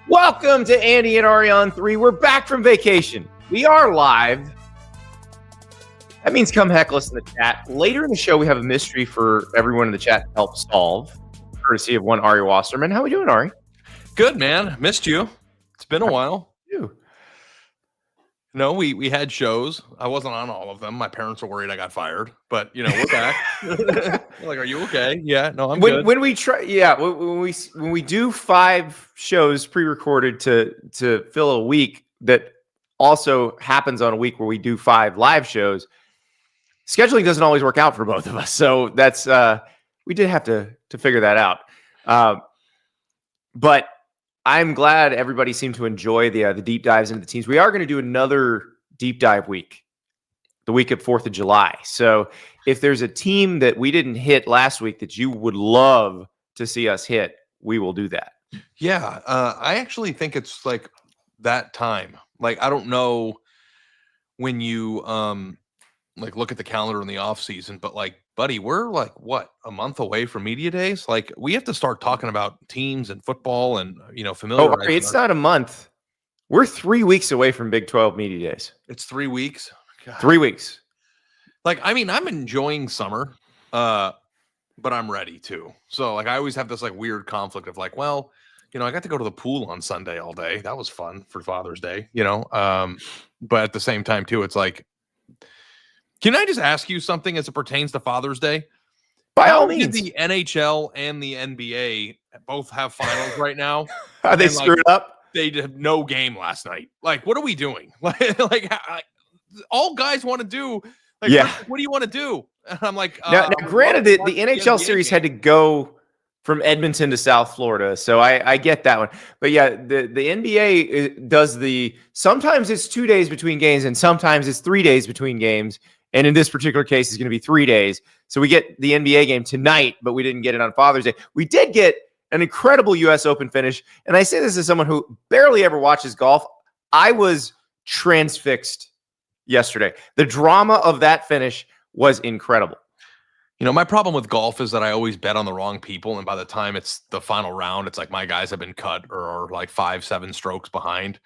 Welcome to Andy and Ari on 3. We're back from vacation. We are live. That means come heckle us in the chat. Later in the show, we have a mystery for everyone in the chat to help solve, courtesy of one Ari Wasserman. How are we doing, Ari? Good, man. Missed you. It's been a while. You? No, we had shows. I wasn't on all of them. My parents were worried I got fired, but we're back. Like, are you okay? Yeah, no, I'm good. When we try, when we do 5 shows pre-recorded to fill a week that also happens on a week where we do 5 live shows, scheduling doesn't always work out for both of us. So that's we did have to figure that out. But I'm glad everybody seemed to enjoy the deep dives into the teams. We are going to do another deep dive week, the week of 4th of July. So if there's a team that we didn't hit last week that you would love to see us hit, we will do that. Yeah, I actually think it's like that time. Like, I don't know when you like look at the calendar in the off season, but like, buddy, we're like what, a month away from media days? Like, we have to start talking about teams and football and familiar. Oh, it's not a month. We're 3 weeks away from Big 12 media days. It's 3 weeks. God. 3 weeks. Like, I mean, I'm enjoying summer, but I'm ready too. So like, I always have this like weird conflict of like, well, I got to go to the pool on Sunday all day. That was fun for Father's Day, but at the same time too, it's like, can I just ask you something as it pertains to Father's Day? By all means. The NHL and the NBA both have finals right now. Are they screwed up? They did no game last night. Like, what are we doing? like all guys want to do. Like, yeah. What do you want to do? And I'm like, now granted, the NHL series had to go from Edmonton to South Florida, so I get that one. But yeah, the NBA does sometimes it's 2 days between games, and sometimes it's 3 days between games. And in this particular case, it's going to be 3 days. So we get the NBA game tonight, but we didn't get it on Father's Day. We did get an incredible U.S. Open finish. And I say this as someone who barely ever watches golf. I was transfixed yesterday. The drama of that finish was incredible. My problem with golf is that I always bet on the wrong people. And by the time it's the final round, it's like my guys have been cut or are like 5-7 strokes behind.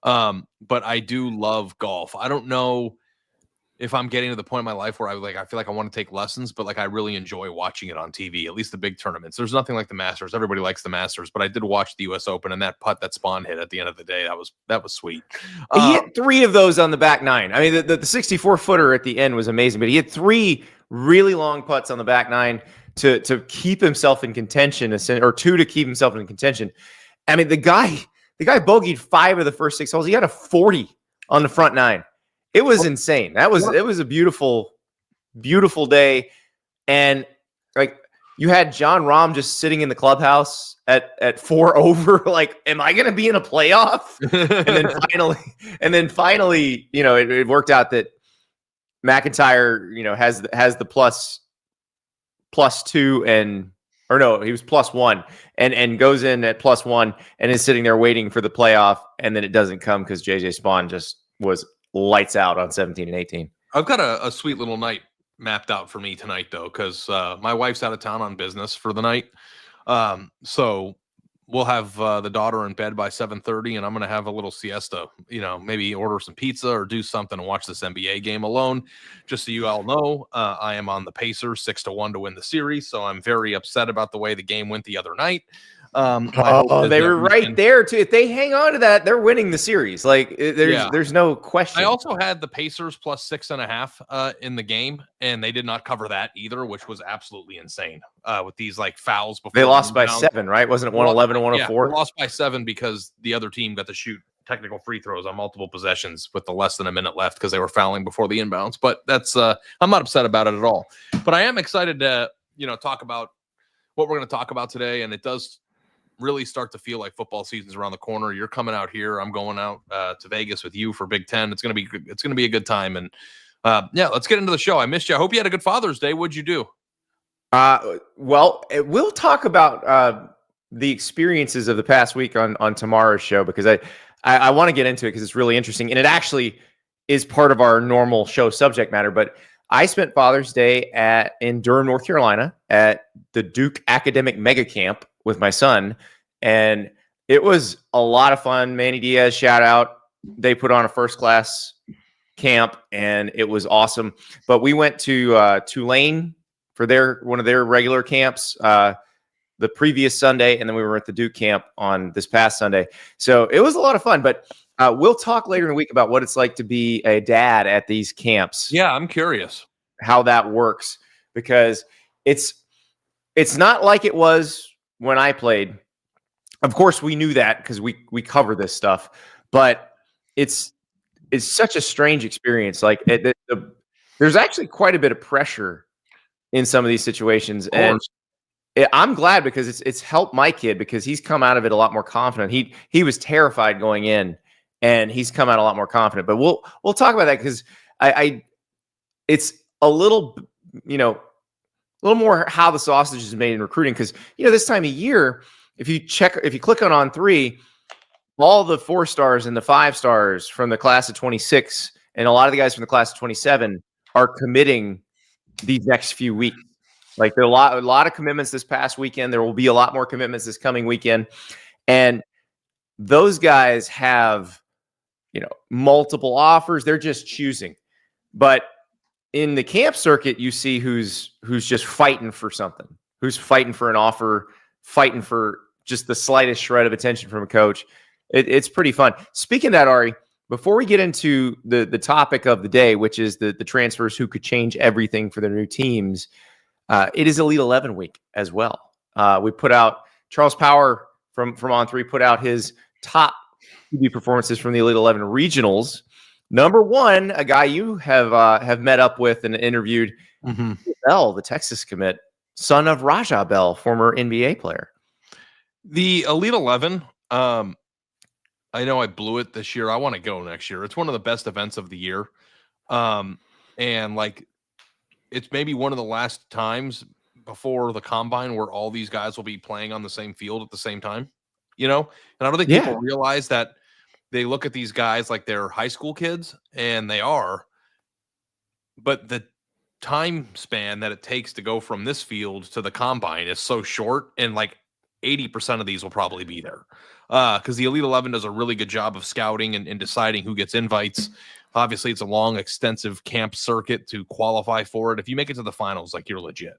But I do love golf. I don't know if I'm getting to the point in my life where I feel like I want to take lessons, but like I really enjoy watching it on TV, at least the big tournaments. There's nothing like the Masters. Everybody likes the Masters, but I did watch the US Open, and that putt that Spawn hit at the end of the day, that was sweet. He hit 3 of those on the back 9. I mean, the 64-footer at the end was amazing, but he had 3 really long putts on the back 9 to keep himself in contention, or 2 to keep himself in contention. I mean, the guy bogeyed 5 of the first 6 holes. He had a 40 on the front 9. It was insane. It was a beautiful, beautiful day. And like, you had John Rahm just sitting in the clubhouse at 4 over. Like, am I going to be in a playoff? and then finally, it worked out that McIntyre, has the plus 2 or no, he was +1 and goes in at +1 and is sitting there waiting for the playoff. And then it doesn't come because JJ Spawn just was lights out on 17 and 18. I've got a sweet little night mapped out for me tonight, though, because my wife's out of town on business for the night. So we'll have the daughter in bed by 7:30, and I'm going to have a little siesta, maybe order some pizza or do something and watch this NBA game alone. Just so you all know, I am on the Pacers 6-1 to win the series. So I'm very upset about the way the game went the other night. They were right there too. If they hang on to that, they're winning the series. Like, there's no question. I also had the Pacers +6.5 in the game, and they did not cover that either, which was absolutely insane. With these like fouls before they lost by 7, right? Wasn't it 111 and 104? Yeah, they lost by 7 because the other team got to shoot technical free throws on multiple possessions with the less than a minute left because they were fouling before the inbounds. But that's I'm not upset about it at all. But I am excited to talk about what we're going to talk about today, and it does really start to feel like football season's around the corner. You're coming out here. I'm going out to Vegas with you for Big Ten. It's going to be a good time. And let's get into the show. I missed you. I hope you had a good Father's Day. What'd you do? Well, we'll talk about the experiences of the past week on tomorrow's show, because I want to get into it because it's really interesting. And it actually is part of our normal show subject matter. But I spent Father's Day in Durham, North Carolina at the Duke Academic Mega Camp with my son. And It was a lot of fun. Manny Diaz, shout out. They put on a first-class camp, and it was awesome. But we went to Tulane for one of their regular camps the previous Sunday, and then we were at the Duke camp on this past Sunday. So it was a lot of fun. But we'll talk later in the week about what it's like to be a dad at these camps. Yeah, I'm curious how that works, because it's not like it was when I played. Of course, we knew that because we cover this stuff, but it's such a strange experience. Like there's actually quite a bit of pressure in some of these situations, and I'm glad because it's helped my kid, because he's come out of it a lot more confident. He was terrified going in, and he's come out a lot more confident. But we'll talk about that, because it's a little more how the sausage is made in recruiting, because this time of year, if you click on 3, all the 4 stars and the 5 stars from the class of 26 and a lot of the guys from the class of 27 are committing these next few weeks. Like, there are a lot of commitments this past weekend. There will be a lot more commitments this coming weekend. And those guys have, multiple offers. They're just choosing. But in the camp circuit, you see who's just fighting for something, who's fighting for an offer, fighting for just the slightest shred of attention from a coach. It's pretty fun. Speaking of that, Ari, before we get into the topic of the day, which is the transfers who could change everything for their new teams, it is Elite 11 week as well. We put out Charles Power from On3 put out his top QB performances from the Elite 11 regionals. Number 1, a guy you have met up with and interviewed, Bell, the Texas commit, son of Raja Bell, former NBA player. The Elite 11, I know I blew it this year. I want to go next year. It's one of the best events of the year. And like, it's maybe one of the last times before the combine where all these guys will be playing on the same field at the same time, and I don't think people realize that. They look at these guys like they're high school kids, and they are, but the time span that it takes to go from this field to the combine is so short, and like 80% of these will probably be there. Because the Elite 11 does a really good job of scouting and deciding who gets invites. Obviously, it's a long, extensive camp circuit to qualify for it. If you make it to the finals, like, you're legit.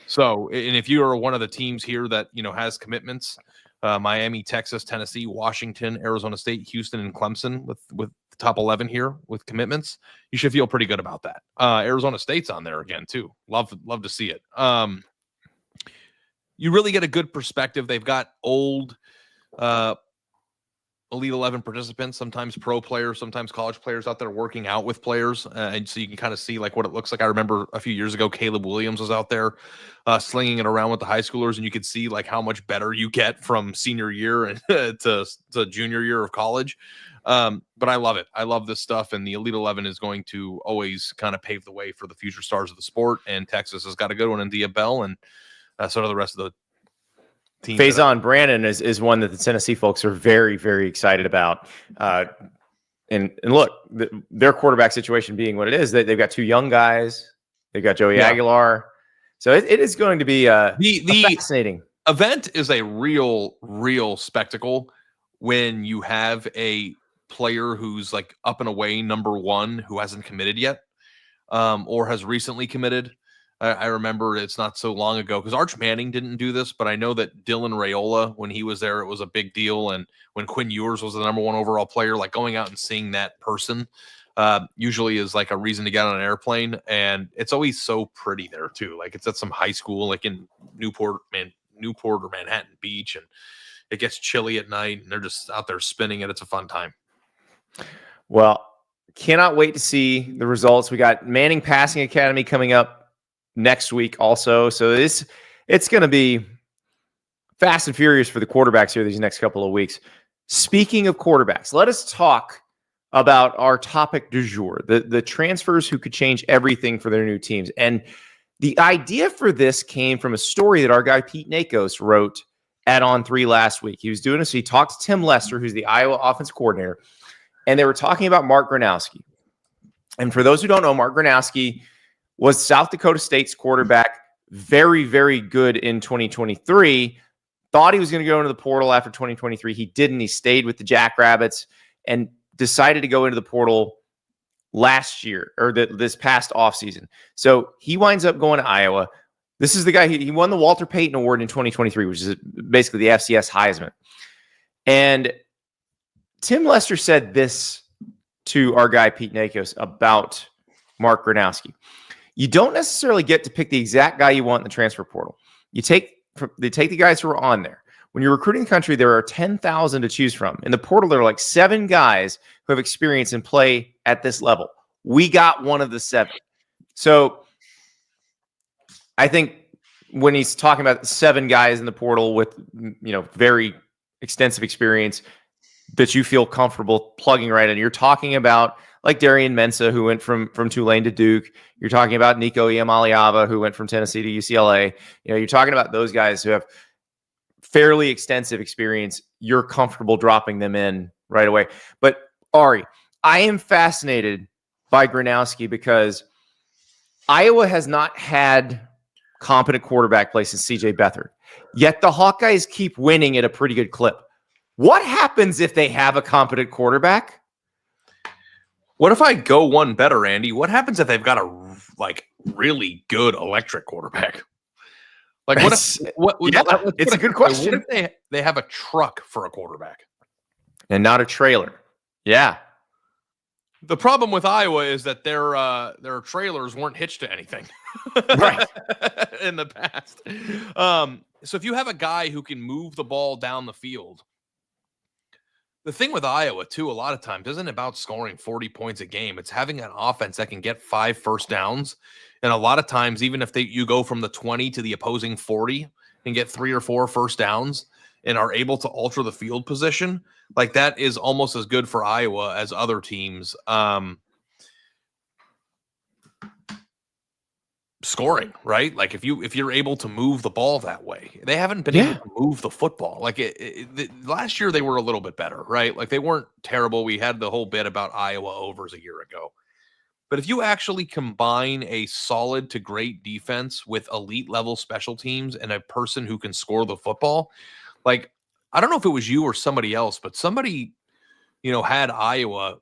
So, and if you are one of the teams here that, has commitments, Miami, Texas, Tennessee, Washington, Arizona State, Houston, and Clemson with the top 11 here with commitments, you should feel pretty good about that. Arizona State's on there again too. Love to see it. You really get a good perspective. They've got old Elite 11 participants, sometimes pro players, sometimes college players out there working out with players. And so you can kind of see like what it looks like. I remember a few years ago, Caleb Williams was out there slinging it around with the high schoolers, and you could see like how much better you get from senior year and to junior year of college. But I love it. I love this stuff. And the Elite 11 is going to always kind of pave the way for the future stars of the sport. And Texas has got a good one in Dia Bell, and so do the rest of the teams. Faison Brandon is one that the Tennessee folks are very, very excited about. And look, their quarterback situation being what it is, they've got 2 young guys. They've got Joey Aguilar. So it is going to be the fascinating event. Is a real spectacle when you have a player who's like up and away number 1 who hasn't committed yet, or has recently committed. I remember it's not so long ago because Arch Manning didn't do this, but I know that Dylan Raiola, when he was there, it was a big deal. And when Quinn Ewers was the number 1 overall player, like going out and seeing that person usually is like a reason to get on an airplane. And it's always so pretty there too. Like, it's at some high school, like in Newport or Manhattan Beach, and it gets chilly at night and they're just out there spinning it. It's a fun time. Well, cannot wait to see the results. We got Manning Passing Academy coming up next week also. So it's going to be fast and furious for the quarterbacks here these next couple of weeks. Speaking of quarterbacks, let us talk about our topic du jour, the transfers who could change everything for their new teams. And the idea for this came from a story that our guy Pete Nakos wrote at On3 last week. He was doing this. He talked to Tim Lester, who's the Iowa offensive coordinator, and they were talking about Mark Gronowski. And for those who don't know, Mark Gronowski was South Dakota State's quarterback, very, very good in 2023, thought he was going to go into the portal after 2023. He didn't. He stayed with the Jackrabbits and decided to go into the portal last year or this past offseason. So he winds up going to Iowa. This is the guy, he won the Walter Payton Award in 2023, which is basically the FCS Heisman. And Tim Lester said this to our guy, Pete Nakos, about Mark Gronowski. You don't necessarily get to pick the exact guy you want in the transfer portal. They take the guys who are on there. When you're recruiting the country, there are 10,000 to choose from. In the portal, there are like 7 guys who have experience and play at this level. We got one of the 7. So I think when he's talking about 7 guys in the portal with, very extensive experience that you feel comfortable plugging right in, you're talking about like Darian Mensah, who went from Tulane to Duke. You're talking about Nico Iamaleava, who went from Tennessee to UCLA. You're talking about those guys who have fairly extensive experience. You're comfortable dropping them in right away. But Ari, I am fascinated by Gronowski because Iowa has not had competent quarterback play since CJ Beathard. Yet the Hawkeyes keep winning at a pretty good clip. What happens if they have a competent quarterback? What if I go one better, Andy? What happens if they've got a really good electric quarterback? Like it's a good question. What if they have a truck for a quarterback and not a trailer? Yeah. The problem with Iowa is that their trailers weren't hitched to anything, right, in the past. So if you have a guy who can move the ball down the field, the thing with Iowa too, a lot of times isn't about scoring 40 points a game. It's having an offense that can get 5 first downs, and a lot of times, even if you go from the 20 to the opposing 40 and get 3 or 4 first downs and are able to alter the field position, like that is almost as good for Iowa as other teams scoring, right? Like if you're able to move the ball that way. They haven't been able to move the football. Like last year they were a little bit better, right? Like they weren't terrible. We had the whole bit about Iowa overs a year ago. But if you actually combine a solid to great defense with elite level special teams and a person who can score the football, like I don't know if it was you or somebody else, but somebody, had Iowa,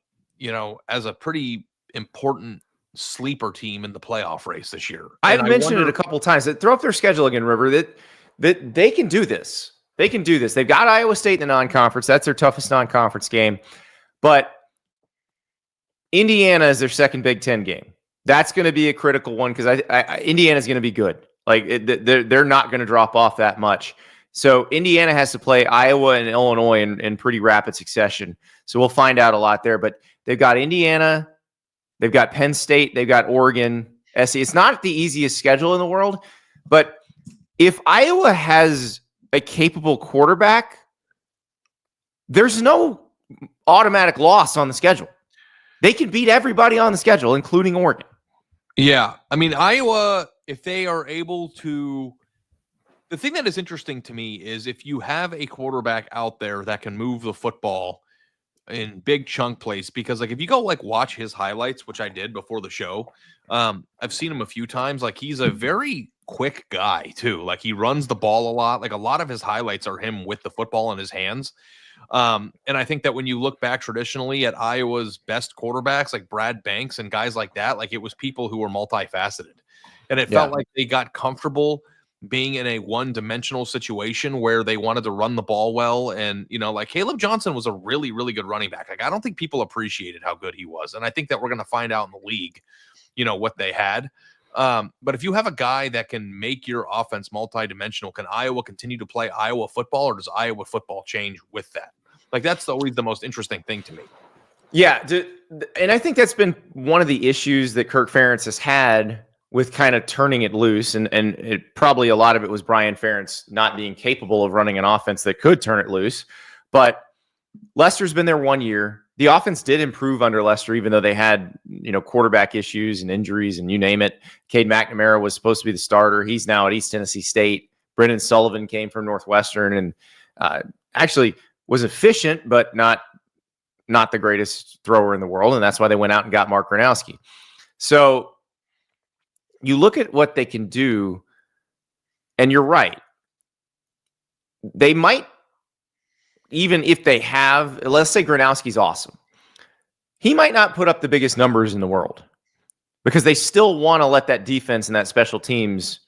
as a pretty important sleeper team in the playoff race this year. I've mentioned it a couple times. Throw up their schedule again, River. That they can do this. They can do this. They've got Iowa State in the non-conference. That's their toughest non-conference game. But Indiana is their second Big Ten game. That's going to be a critical one because Indiana is going to be good. Like they're not going to drop off that much. So Indiana has to play Iowa and Illinois in pretty rapid succession. So we'll find out a lot there. But they've got Indiana, they've got Penn State, they've got Oregon, SC. It's not the easiest schedule in the world, but if Iowa has a capable quarterback, there's no automatic loss on the schedule. They can beat everybody on the schedule, including Oregon. Yeah. I mean, Iowa, if they are able to, the thing that is interesting to me is if you have a quarterback out there that can move the football in big chunk plays, because like if you go watch his highlights, which I did before the show, I've seen him a few times. Like he's a very quick guy too. Like he runs the ball a lot. Like a lot of his highlights are him with the football in his hands. And I think that when you look back traditionally at Iowa's best quarterbacks, like Brad Banks and guys like that, like it was people who were multifaceted, and it felt like they got comfortable being in a one-dimensional situation where they wanted to run the ball well. And, like Caleb Johnson was a really, really good running back. Like, I don't think people appreciated how good he was. And I think that we're going to find out in the league, what they had. But if you have a guy that can make your offense multidimensional, can Iowa continue to play Iowa football, or does Iowa football change with that? Like, that's always the most interesting thing to me. Yeah. And I think that's been one of the issues that Kirk Ferentz has had with kind of turning it loose. And it probably a lot of it was Brian Ferentz not being capable of running an offense that could turn it loose. But Lester's been there 1 year. The offense did improve under Lester, even though they had, quarterback issues and injuries and you name it. Cade McNamara was supposed to be the starter. He's now at East Tennessee State. Brendan Sullivan came from Northwestern and actually was efficient, but not the greatest thrower in the world. And that's why they went out and got Mark Gronowski. So you look at what they can do, and you're right. they might, even if they have, let's say Gronowski's awesome. He might not put up the biggest numbers in the world because they still want to let that defense and that special teams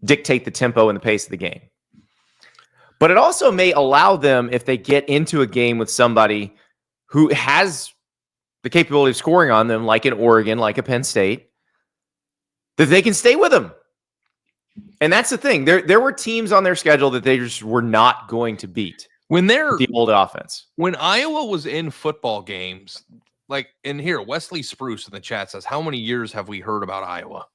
dictate the tempo and the pace of the game. But it also may allow them, if they get into a game with somebody who has the capability of scoring on them, like in Oregon, like a Penn State, that they can stay with them. And that's the thing. There were teams on their schedule that they just were not going to beat when they're the old offense. When Iowa was in football games, like in here, Wesley Spruce in the chat says, how many years have we heard about Iowa?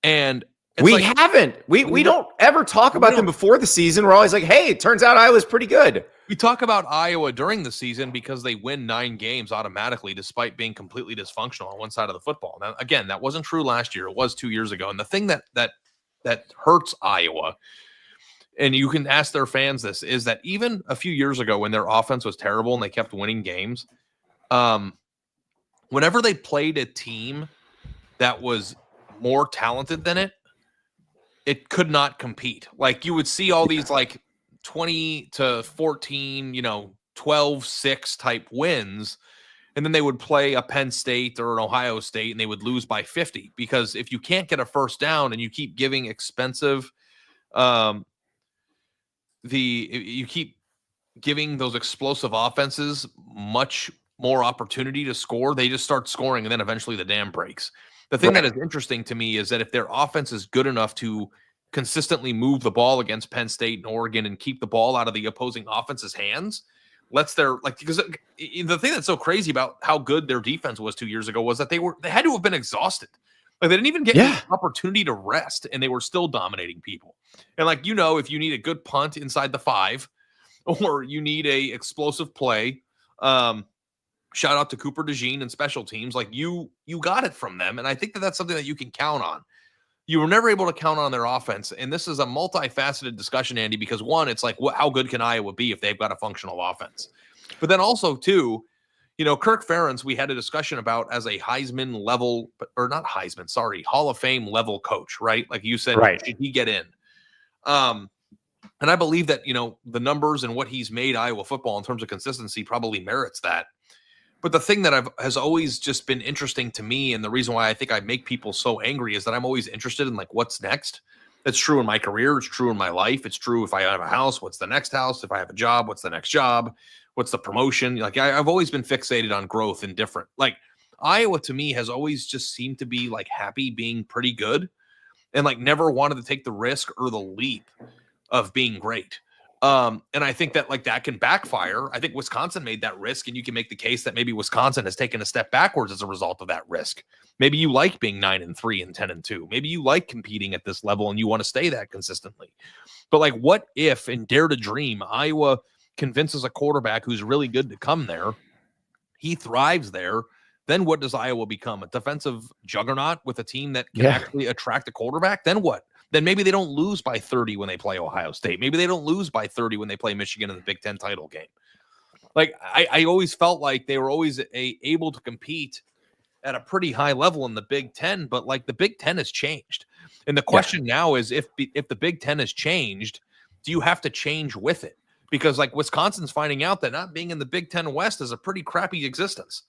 And we haven't. We don't ever talk about them before the season. We're always like, hey, it turns out Iowa's pretty good. We talk about Iowa during the season because they win 9 games automatically, despite being completely dysfunctional on one side of the football. Now, again, that wasn't true last year. It was 2 years ago. And the thing that hurts Iowa, and you can ask their fans this, is that even a few years ago when their offense was terrible and they kept winning games, whenever they played a team that was more talented than it could not compete. Like you would see all these like 20-14, 12-6 type wins. And then they would play a Penn State or an Ohio State and they would lose by 50 because if you can't get a first down and you keep giving expensive, you keep giving those explosive offenses much more opportunity to score, they just start scoring and then eventually the dam breaks. The thing that is interesting to me is that if their offense is good enough to consistently move the ball against Penn State and Oregon and keep the ball out of the opposing offense's hands, because the thing that's so crazy about how good their defense was 2 years ago was that they had to have been exhausted. Like they didn't even get any opportunity to rest and they were still dominating people. And if you need a good punt inside the 5 or you need a explosive play, shout out to Cooper DeJean and special teams. Like you got it from them. And I think that's something that you can count on. You were never able to count on their offense. And this is a multifaceted discussion, Andy, because one, it's like, how good can Iowa be if they've got a functional offense? But then also two, Kirk Ferentz, we had a discussion about as a Heisman level, Hall of Fame level coach, right? Like you said, should he get in? And I believe that, the numbers and what he's made Iowa football in terms of consistency probably merits that. But the thing that has always just been interesting to me, and the reason why I think I make people so angry is that I'm always interested in what's next. It's true in my career. It's true in my life. It's true if I have a house, what's the next house? If I have a job, what's the next job? What's the promotion? I've always been fixated on growth and different. Iowa to me has always just seemed to be happy being pretty good and never wanted to take the risk or the leap of being great. And I think that that can backfire. I think Wisconsin made that risk, and you can make the case that maybe Wisconsin has taken a step backwards as a result of that risk. Maybe you like being 9-3 and 10-2. Maybe you like competing at this level and you want to stay that consistently. But what if, and dare to dream, Iowa convinces a quarterback who's really good to come there, he thrives there, then what does Iowa become? A defensive juggernaut with a team that can actually attract a quarterback? Then what? Then maybe they don't lose by 30 when they play Ohio State. Maybe they don't lose by 30 when they play Michigan in the Big Ten title game. I always felt like they were always able to compete at a pretty high level in the Big Ten, but the Big Ten has changed. And the question now is if the Big Ten has changed, do you have to change with it? Because Wisconsin's finding out that not being in the Big Ten West is a pretty crappy existence.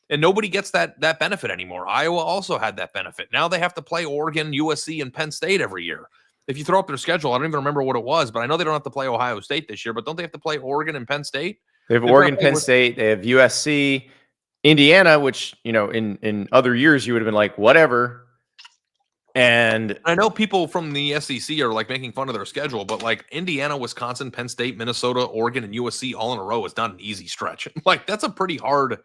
And nobody gets that benefit anymore. Iowa also had that benefit. Now they have to play Oregon, USC, and Penn State every year. If you throw up their schedule, I don't even remember what it was, but I know they don't have to play Ohio State this year. But don't they have to play Oregon and Penn State? They have Oregon, Penn State. They have USC, Indiana, which, in other years you would have been like, whatever. And I know people from the SEC are making fun of their schedule, but Indiana, Wisconsin, Penn State, Minnesota, Oregon, and USC all in a row is not an easy stretch. That's a pretty hard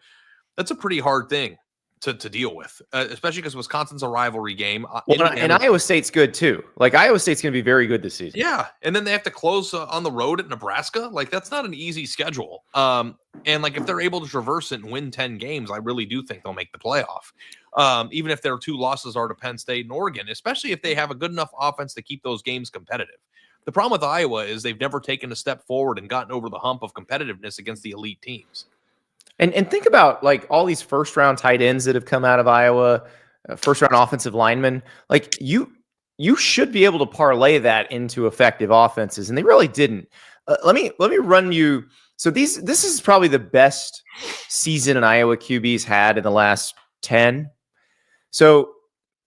thing to deal with, especially because Wisconsin's a rivalry game. And Iowa State's good too. Iowa State's going to be very good this season. Yeah, and then they have to close on the road at Nebraska. That's not an easy schedule. And if they're able to traverse it and win 10 games, I really do think they'll make the playoff. Even if their 2 losses are to Penn State and Oregon, especially if they have a good enough offense to keep those games competitive. The problem with Iowa is they've never taken a step forward and gotten over the hump of competitiveness against the elite teams. And think about all these first round tight ends that have come out of Iowa, first round offensive linemen. you should be able to parlay that into effective offenses, and they really didn't. Let me run you. So this is probably the best season an Iowa QB's had in the last 10. So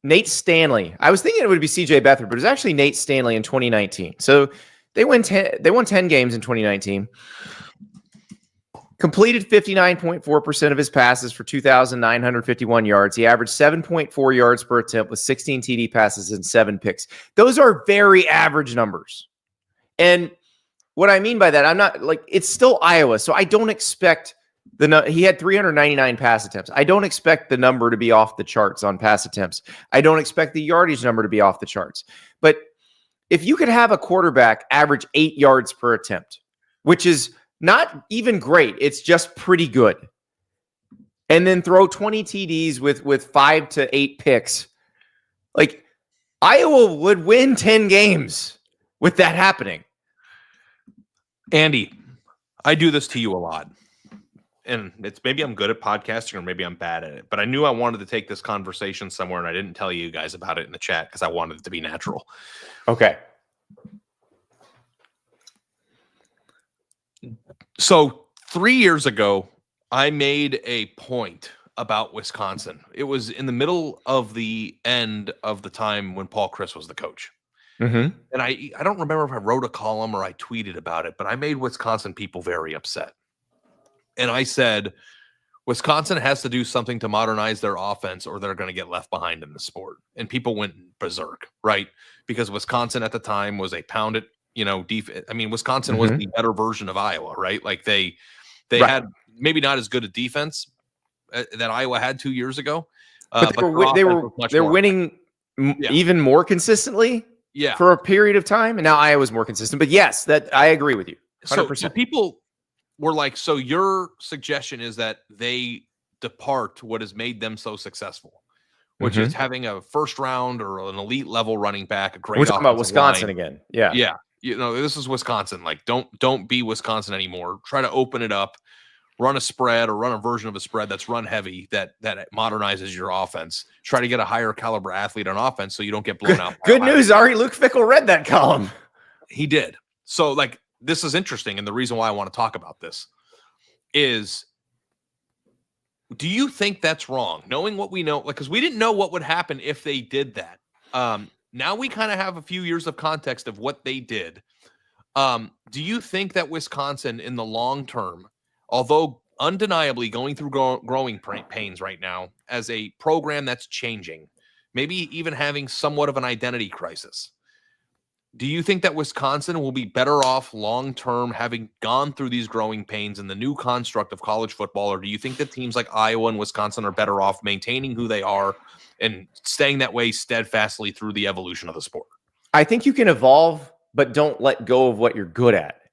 Nate Stanley, I was thinking it would be CJ Beathard, but it was actually Nate Stanley in 2019. So they won 10 games in 2019. Completed 59.4% of his passes for 2,951 yards. He averaged 7.4 yards per attempt with 16 TD passes and 7 picks. Those are very average numbers. And what I mean by that, I'm not like, it's still Iowa, so I don't expect he had 399 pass attempts. I don't expect the number to be off the charts on pass attempts. I don't expect the yardage number to be off the charts. But if you could have a quarterback average 8 yards per attempt, which is not even great, it's just pretty good, and then throw 20 TDs with 5 to 8 picks, like Iowa would win 10 games with that happening. Andy, I do this to you a lot. And it's maybe I'm good at podcasting or maybe I'm bad at it, but I knew I wanted to take this conversation somewhere and I didn't tell you guys about it in the chat because I wanted it to be natural. Okay. So 3 years ago, I made a point about Wisconsin. It was in the middle of the end of the time when Paul Chryst was the coach. Mm-hmm. And I don't remember if I wrote a column or I tweeted about it, but I made Wisconsin people very upset. And I said, Wisconsin has to do something to modernize their offense or they're going to get left behind in the sport. And people went berserk, right? Because Wisconsin at the time was a pounded, defense. I mean, Wisconsin was the better version of Iowa, right? Like they right. had maybe not as good a defense that Iowa had 2 years ago. But they were winning even more consistently for a period of time. And now Iowa's more consistent. But yes, that I agree with you. 100%. So people were like, so your suggestion is that they depart what has made them so successul, which is having a first round or an elite level running back. We're talking about Wisconsin again. Yeah. Yeah. This is Wisconsin. Like, don't be Wisconsin anymore. Try to open it up, run a spread or run a version of a spread that's run heavy that modernizes your offense. Try to get a higher caliber athlete on offense so you don't get blown out. Good news, Ari. Luke Fickell read that column. He did. So like, this is interesting. And the reason why I want to talk about this is, do you think that's wrong? Knowing what we know, because we didn't know what would happen if they did that. Now we kind of have a few years of context of what they did. Do you think that Wisconsin in the long term, although undeniably going through growing pains right now as a program that's changing, maybe even having somewhat of an identity crisis, do you think that Wisconsin will be better off long-term having gone through these growing pains in the new construct of college football? Or do you think that teams like Iowa and Wisconsin are better off maintaining who they are and staying that way steadfastly through the evolution of the sport? I think you can evolve, but don't let go of what you're good at.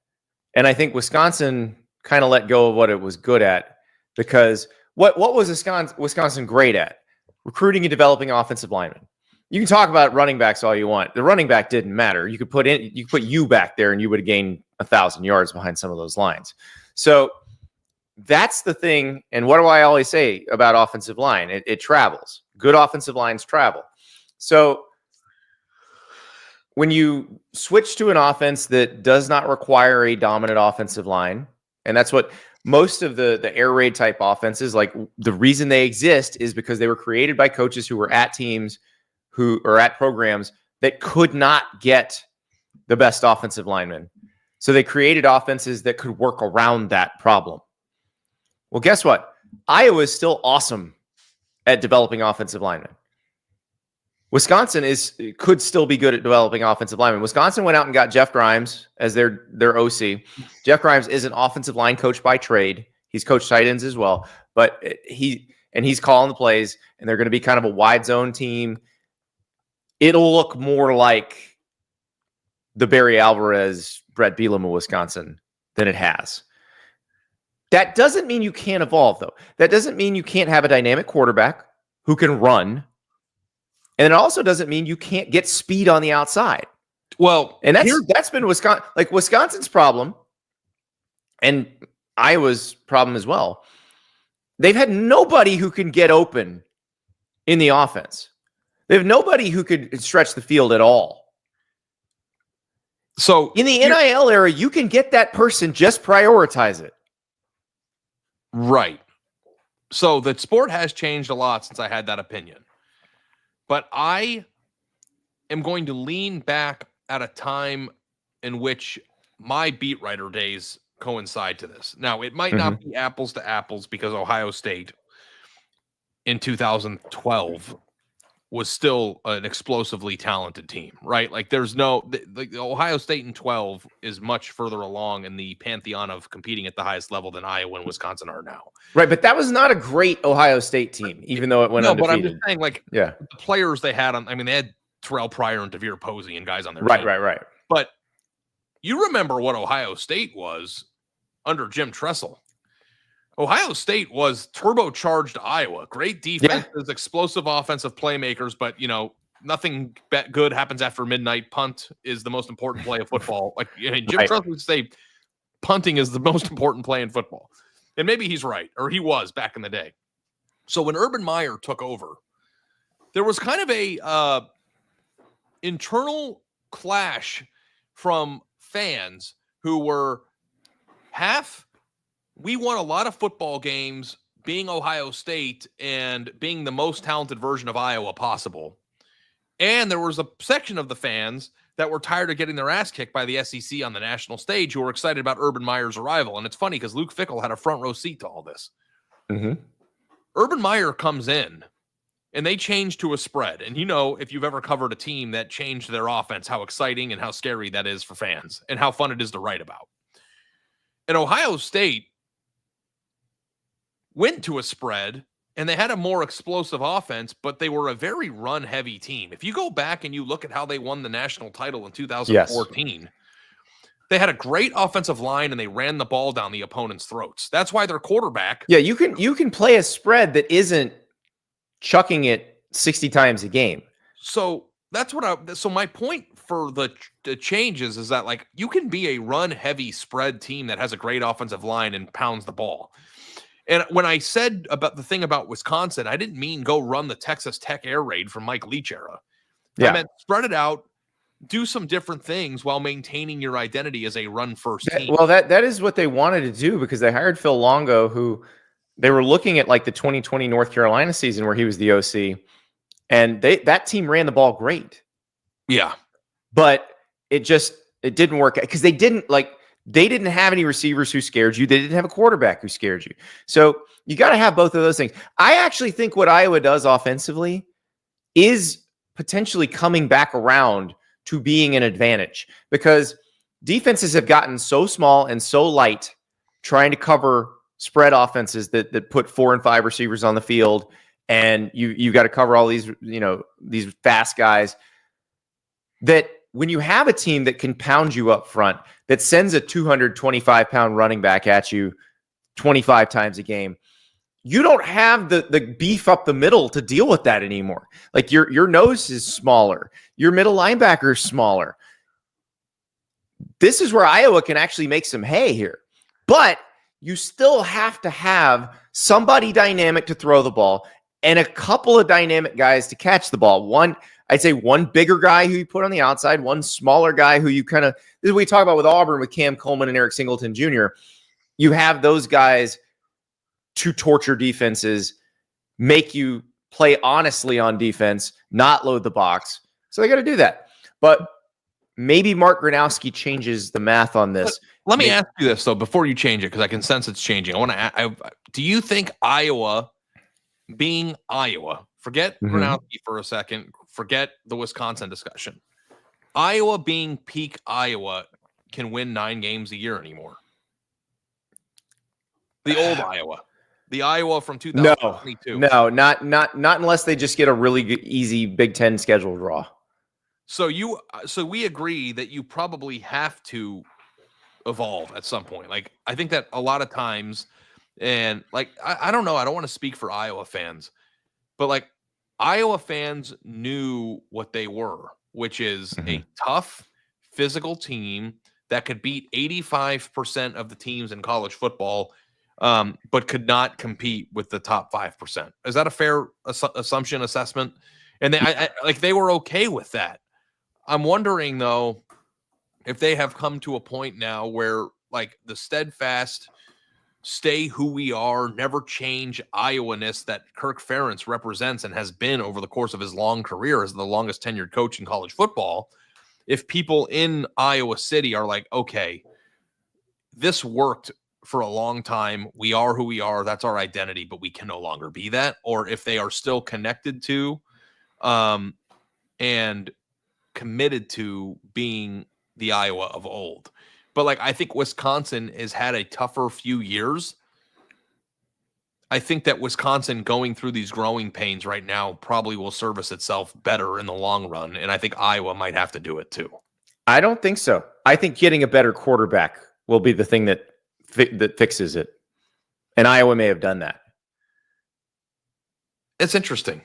And I think Wisconsin kind of let go of what it was good at, because what was Wisconsin great at? Recruiting and developing offensive linemen. You can talk about running backs all you want. The running back didn't matter. You could put you back there and you would have gained 1,000 yards behind some of those lines. So that's the thing. And what do I always say about offensive line? It travels. Good offensive lines travel. So when you switch to an offense that does not require a dominant offensive line, and that's what most of the air raid type offenses, like the reason they exist is because they were created by coaches who were at teams who are at programs that could not get the best offensive linemen. So they created offenses that could work around that problem. Well, guess what? Iowa is still awesome at developing offensive linemen. Wisconsin could still be good at developing offensive linemen. Wisconsin went out and got Jeff Grimes as their OC. Jeff Grimes is an offensive line coach by trade. He's coached tight ends as well, but he's calling the plays, and they're going to be kind of a wide zone team. It'll look more like the Barry Alvarez, Brett Bielema, Wisconsin than it has. That doesn't mean you can't evolve, though. That doesn't mean you can't have a dynamic quarterback who can run. And it also doesn't mean you can't get speed on the outside. Well, and that's been Wisconsin's problem, and Iowa's problem as well. They've had nobody who can get open in the offense. They have nobody who could stretch the field at all. So in the NIL era, you can get that person, just prioritize it. Right. So the sport has changed a lot since I had that opinion. But I am going to lean back at a time in which my beat writer days coincide to this. Now, it might not be apples to apples because Ohio State in 2012 was still an explosively talented team, right? Like there's no, like Ohio State in 12 is much further along in the pantheon of competing at the highest level than Iowa and Wisconsin are now. Right, but that was not a great Ohio State team, even though it went undefeated. But I'm just saying, like, the players they had on, I mean, they had Terrell Pryor and DeVere Posey and guys on their team. Right. But you remember what Ohio State was under Jim Tressel. Ohio State was turbocharged Iowa. Great defenses, explosive offensive playmakers, but, you know, nothing good happens after midnight. Punt is the most important play of football. Like, I mean, Jim Tressel would say punting is the most important play in football. And maybe he's right, or he was back in the day. So when Urban Meyer took over, there was kind of a internal clash from fans who were half, we won a lot of football games being Ohio State and being the most talented version of Iowa possible. And there was a section of the fans that were tired of getting their ass kicked by the SEC on the national stage who were excited about Urban Meyer's arrival. And it's funny because Luke Fickell had a front row seat to all this. Urban Meyer comes in and they change to a spread. And you know, if you've ever covered a team that changed their offense, how exciting and how scary that is for fans and how fun it is to write about. And Ohio State went to a spread and they had a more explosive offense, but they were a very run-heavy team. If you go back and you look at how they won the national title in 2014, they had a great offensive line and they ran the ball down the opponent's throats. That's why their quarterback. Yeah, you can play a spread that isn't chucking it 60 times a game. So that's what so my point for the changes is that, like, you can be a run-heavy spread team that has a great offensive line and pounds the ball. And when I said about the thing about Wisconsin, I didn't mean go run the Texas Tech air raid from Mike Leach era. I meant spread it out, do some different things while maintaining your identity as a run-first team. Well, that is what they wanted to do because they hired Phil Longo, who they were looking at like the 2020 North Carolina season where he was the OC, and that team ran the ball great. Yeah. But it didn't work because they didn't have any receivers who scared you. They didn't have a quarterback who scared you. So you got to have both of those things. I actually think what Iowa does offensively is potentially coming back around to being an advantage because defenses have gotten so small and so light trying to cover spread offenses that put 4 and 5 receivers on the field. And you got to cover all these, these fast guys that when you have a team that can pound you up front, that sends a 225-pound running back at you 25 times a game, you don't have the beef up the middle to deal with that anymore. Like your nose is smaller. Your middle linebacker is smaller. This is where Iowa can actually make some hay here. But you still have to have somebody dynamic to throw the ball and a couple of dynamic guys to catch the ball. I'd say one bigger guy who you put on the outside, one smaller guy who you kind of, this is what we talk about with Auburn with Cam Coleman and Eric Singleton Jr. You have those guys to torture defenses, make you play honestly on defense, not load the box. So they got to do that. But maybe Mark Gronowski changes the math on this. Let me ask you this, though, before you change it, because I can sense it's changing. Do you think Iowa, being Iowa, forget Gronowski for a second, forget the Wisconsin discussion, Iowa being peak Iowa can win 9 games a year anymore? The old Iowa. The Iowa from 2022. No, not unless they just get a really easy Big Ten schedule draw. So we agree that you probably have to evolve at some point. Like, I think that a lot of times, and like, I don't know, I don't want to speak for Iowa fans, but like Iowa fans knew what they were, which is a tough physical team that could beat 85% of the teams in college football, but could not compete with the top 5%. Is that a fair assessment? And they were okay with that. I'm wondering though if they have come to a point now where like the steadfast, stay who we are, never change Iowa-ness that Kirk Ferentz represents and has been over the course of his long career as the longest tenured coach in college football. If people in Iowa City are like, okay, this worked for a long time. We are who we are. That's our identity, but we can no longer be that. Or if they are still connected to and committed to being the Iowa of old. But like, I think Wisconsin has had a tougher few years. I think that Wisconsin going through these growing pains right now probably will service itself better in the long run. And I think Iowa might have to do it too. I don't think so. I think getting a better quarterback will be the thing that fixes it. And Iowa may have done that. It's interesting.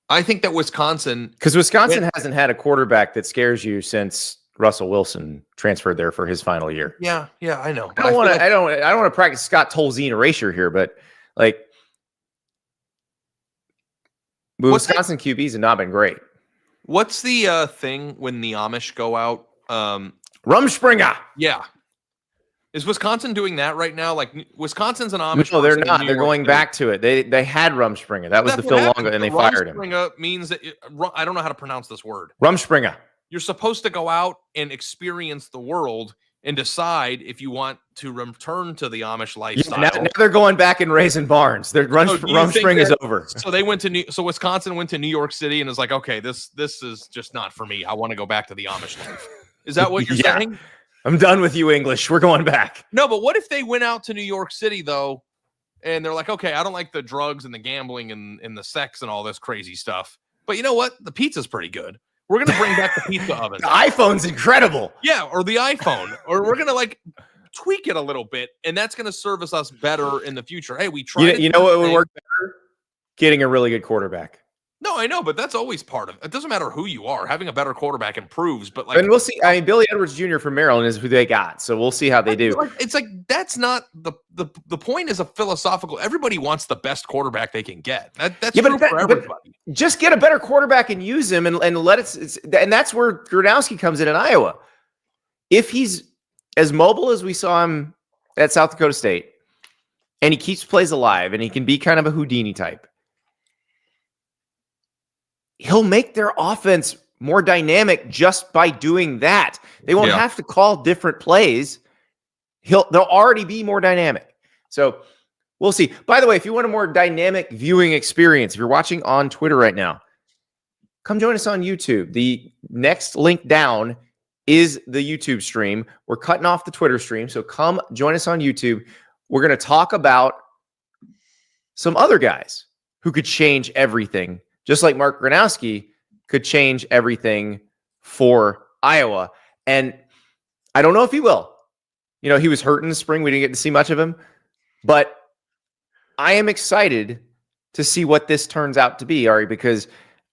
I think that Wisconsin... Because Wisconsin hasn't had a quarterback that scares you since Russell Wilson transferred there for his final year. Yeah, I know. I don't want to practice Scott Tolzien erasure here, but like Wisconsin QBs have not been great. What's the thing when the Amish go out? Rumspringa. Yeah. Is Wisconsin doing that right now? Like Wisconsin's an Amish. No, they're not. They're going back to it. They had Rumspringa. That was the Phil Longo, and they fired him. Rumspringa means that I don't know how to pronounce this word. Rumspringa. You're supposed to go out and experience the world and decide if you want to return to the Amish lifestyle. Yeah, now they're going back and raising barns. Their Rumspringa is over. So they went to so Wisconsin went to New York City and is like, okay, this is just not for me. I want to go back to the Amish life. Is that what you're saying? I'm done with you, English. We're going back. No, but what if they went out to New York City, though, and they're like, okay, I don't like the drugs and the gambling and the sex and all this crazy stuff. But you know what? The pizza's pretty good. We're going to bring back the pizza oven. The iPhone's incredible. Yeah, or the iPhone. Or we're going to, like, tweak it a little bit, and that's going to service us better in the future. Hey, we tried You know what would work better? Getting a really good quarterback. No, I know, but that's always part of it. It doesn't matter who you are. Having a better quarterback improves, but like, and we'll see. I mean, Billy Edwards Jr. from Maryland is who they got, so we'll see how they do. It's like that's not the point. Is a philosophical. Everybody wants the best quarterback they can get. That's true for everybody. Just get a better quarterback and use him, and let it. And that's where Gronowski comes in Iowa. If he's as mobile as we saw him at South Dakota State, and he keeps plays alive, and he can be kind of a Houdini type, he'll make their offense more dynamic just by doing that. They won't have to call different plays. They'll already be more dynamic. So we'll see. By the way, if you want a more dynamic viewing experience, if you're watching on Twitter right now, come join us on YouTube. The next link down is the YouTube stream. We're cutting off the Twitter stream, so come join us on YouTube. We're going to talk about some other guys who could change everything, just like Mark Gronowski could change everything for Iowa. And I don't know if he will. You know, he was hurt in the spring. We didn't get to see much of him. But I am excited to see what this turns out to be, Ari, because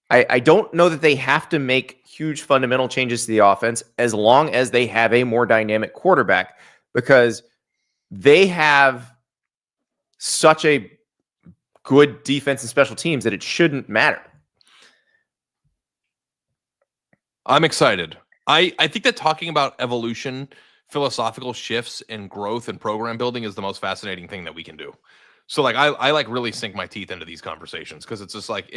I don't know that they have to make huge fundamental changes to the offense as long as they have a more dynamic quarterback, because they have such a good defense and special teams that it shouldn't matter. I'm excited. I think that talking about evolution, philosophical shifts, and growth and program building is the most fascinating thing that we can do. So like I like really sink my teeth into these conversations because it's just like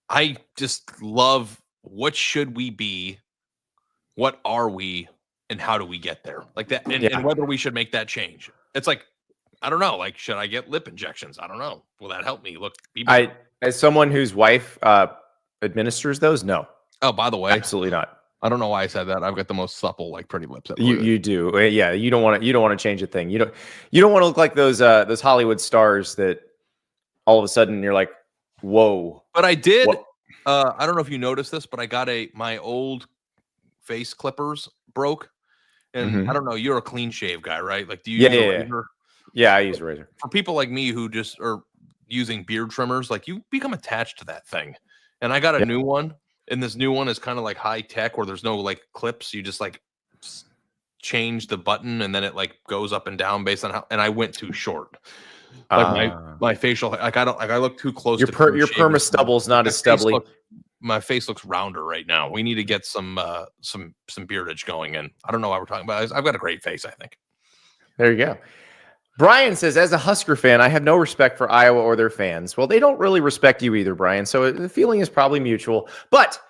I just love what should we be, what are we, and how do we get there? Like that, and whether we should make that change. It's like, I don't know. Like, should I get lip injections? I don't know. Will that help me? Look, as someone whose wife administers those, no. Oh, by the way, absolutely not. I don't know why I said that. I've got the most supple, like pretty lips. You do, yeah. You don't want to change a thing. You don't want to look like those Hollywood stars that all of a sudden you're like, whoa. But I did. I don't know if you noticed this, but I got my old face clippers broke, and I don't know. You're a clean shave guy, right? Like, do you use a razor? Yeah, I use a razor. For people like me who just are using beard trimmers, like you become attached to that thing. And I got a new one, and this new one is kind of like high tech where there's no like clips. You just like change the button and then it like goes up and down based on how, and I went too short. Like my facial, like I look too close. Your perma stubble's not as stubbly. My face looks rounder right now. We need to get some beardage going in. I don't know why we're talking about it. I've got a great face, I think. There you go. Brian says, as a Husker fan, I have no respect for Iowa or their fans. Well, they don't really respect you either, Brian. So the feeling is probably mutual. But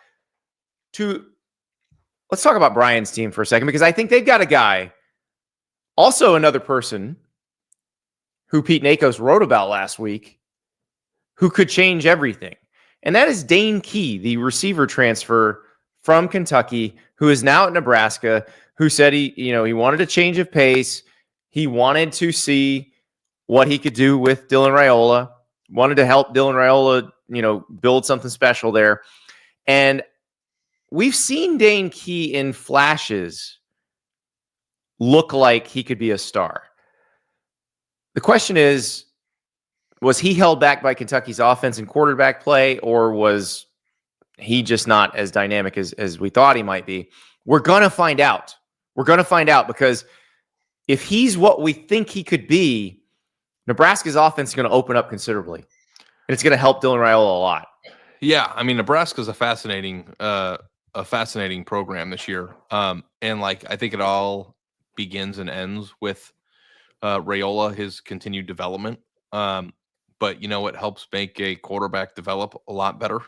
let's talk about Brian's team for a second, because I think they've got a guy, also another person who Pete Nakos wrote about last week, who could change everything. And that is Dane Key, the receiver transfer from Kentucky, who is now at Nebraska, who said he wanted a change of pace. He wanted to see what he could do with Dylan Raiola, wanted to help Dylan Raiola, build something special there. And we've seen Dane Key in flashes look like he could be a star. The question is, was he held back by Kentucky's offense and quarterback play, or was he just not as dynamic as we thought he might be? We're going to find out. We're going to find out, because if he's what we think he could be, Nebraska's offense is going to open up considerably, and it's going to help Dylan Raiola a lot. Yeah, I mean, Nebraska's a fascinating program this year, and I think it all begins and ends with Raiola, his continued development. But it helps make a quarterback develop a lot better.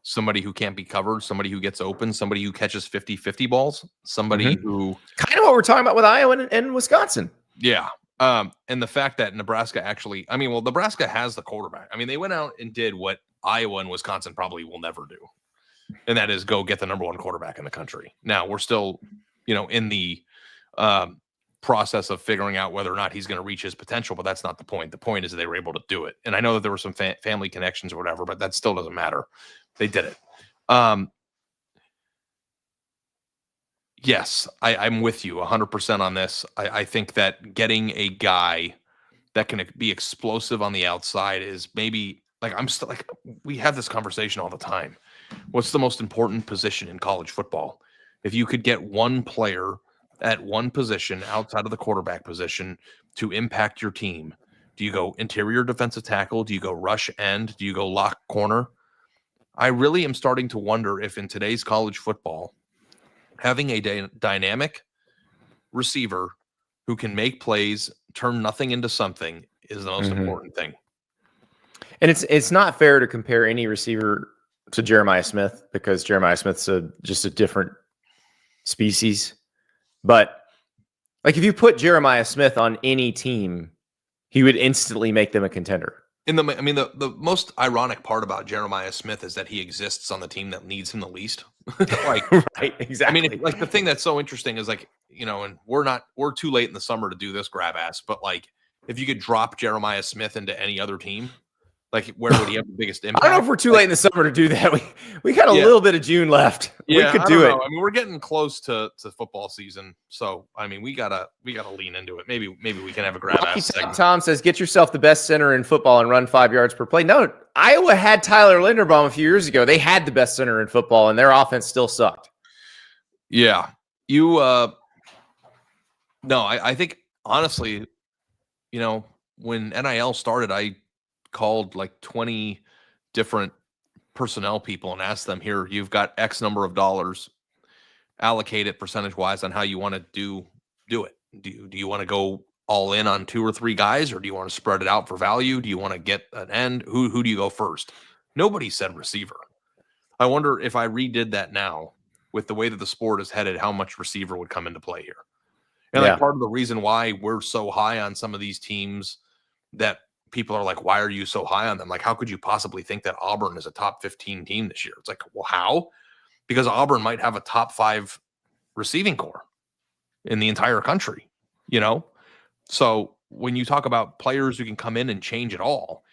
Somebody who can't be covered, somebody who gets open, somebody who catches 50-50 balls, somebody who kind of what we're talking about with Iowa and Wisconsin. Yeah. And the fact that Nebraska Nebraska has the quarterback. I mean, they went out and did what Iowa and Wisconsin probably will never do. And that is go get the number one quarterback in the country. Now we're still, in the process of figuring out whether or not he's going to reach his potential, but that's not the point. The point is that they were able to do it. And I know that there were some family connections or whatever, but that still doesn't matter. They did it. Yes, I'm with you 100% on this. I think that getting a guy that can be explosive on the outside is maybe we have this conversation all the time. What's the most important position in college football? If you could get one player at one position outside of the quarterback position to impact your team, do you go interior defensive tackle? Do you go rush end? Do you go lock corner? I really am starting to wonder if in today's college football, having a dynamic receiver who can make plays, turn nothing into something is the most important thing. And it's not fair to compare any receiver to Jeremiah Smith, because Jeremiah Smith's just a different species. But if you put Jeremiah Smith on any team, he would instantly make them a contender. The most ironic part about Jeremiah Smith is that he exists on the team that needs him the least. Right, exactly. I mean, the thing that's so interesting is and we're too late in the summer to do this grab ass, but if you could drop Jeremiah Smith into any other team, where would he have the biggest impact? I don't know if we're too late in the summer to do that. We got a little bit of June left. Yeah, we could do it. I mean, we're getting close to football season, so I mean, we gotta lean into it. Maybe we can have a grab ass segment. Tom says, "Get yourself the best center in football and run 5 yards per play." No, Iowa had Tyler Linderbaum a few years ago. They had the best center in football, and their offense still sucked. Yeah, I think honestly, when NIL started, I called 20 different personnel people and asked them, here, you've got X number of dollars, allocate it percentage wise on how you want to do it. Do you want to go all in on 2 or 3 guys, or do you want to spread it out for value? Do you want to get an end? Who do you go first? Nobody said receiver. I wonder if I redid that now with the way that the sport is headed, how much receiver would come into play here. And part of the reason why we're so high on some of these teams that people are why are you so high on them? How could you possibly think that Auburn is a top 15 team this year? It's well, how? Because Auburn might have a top 5 receiving core in the entire country, So when you talk about players who can come in and change it all,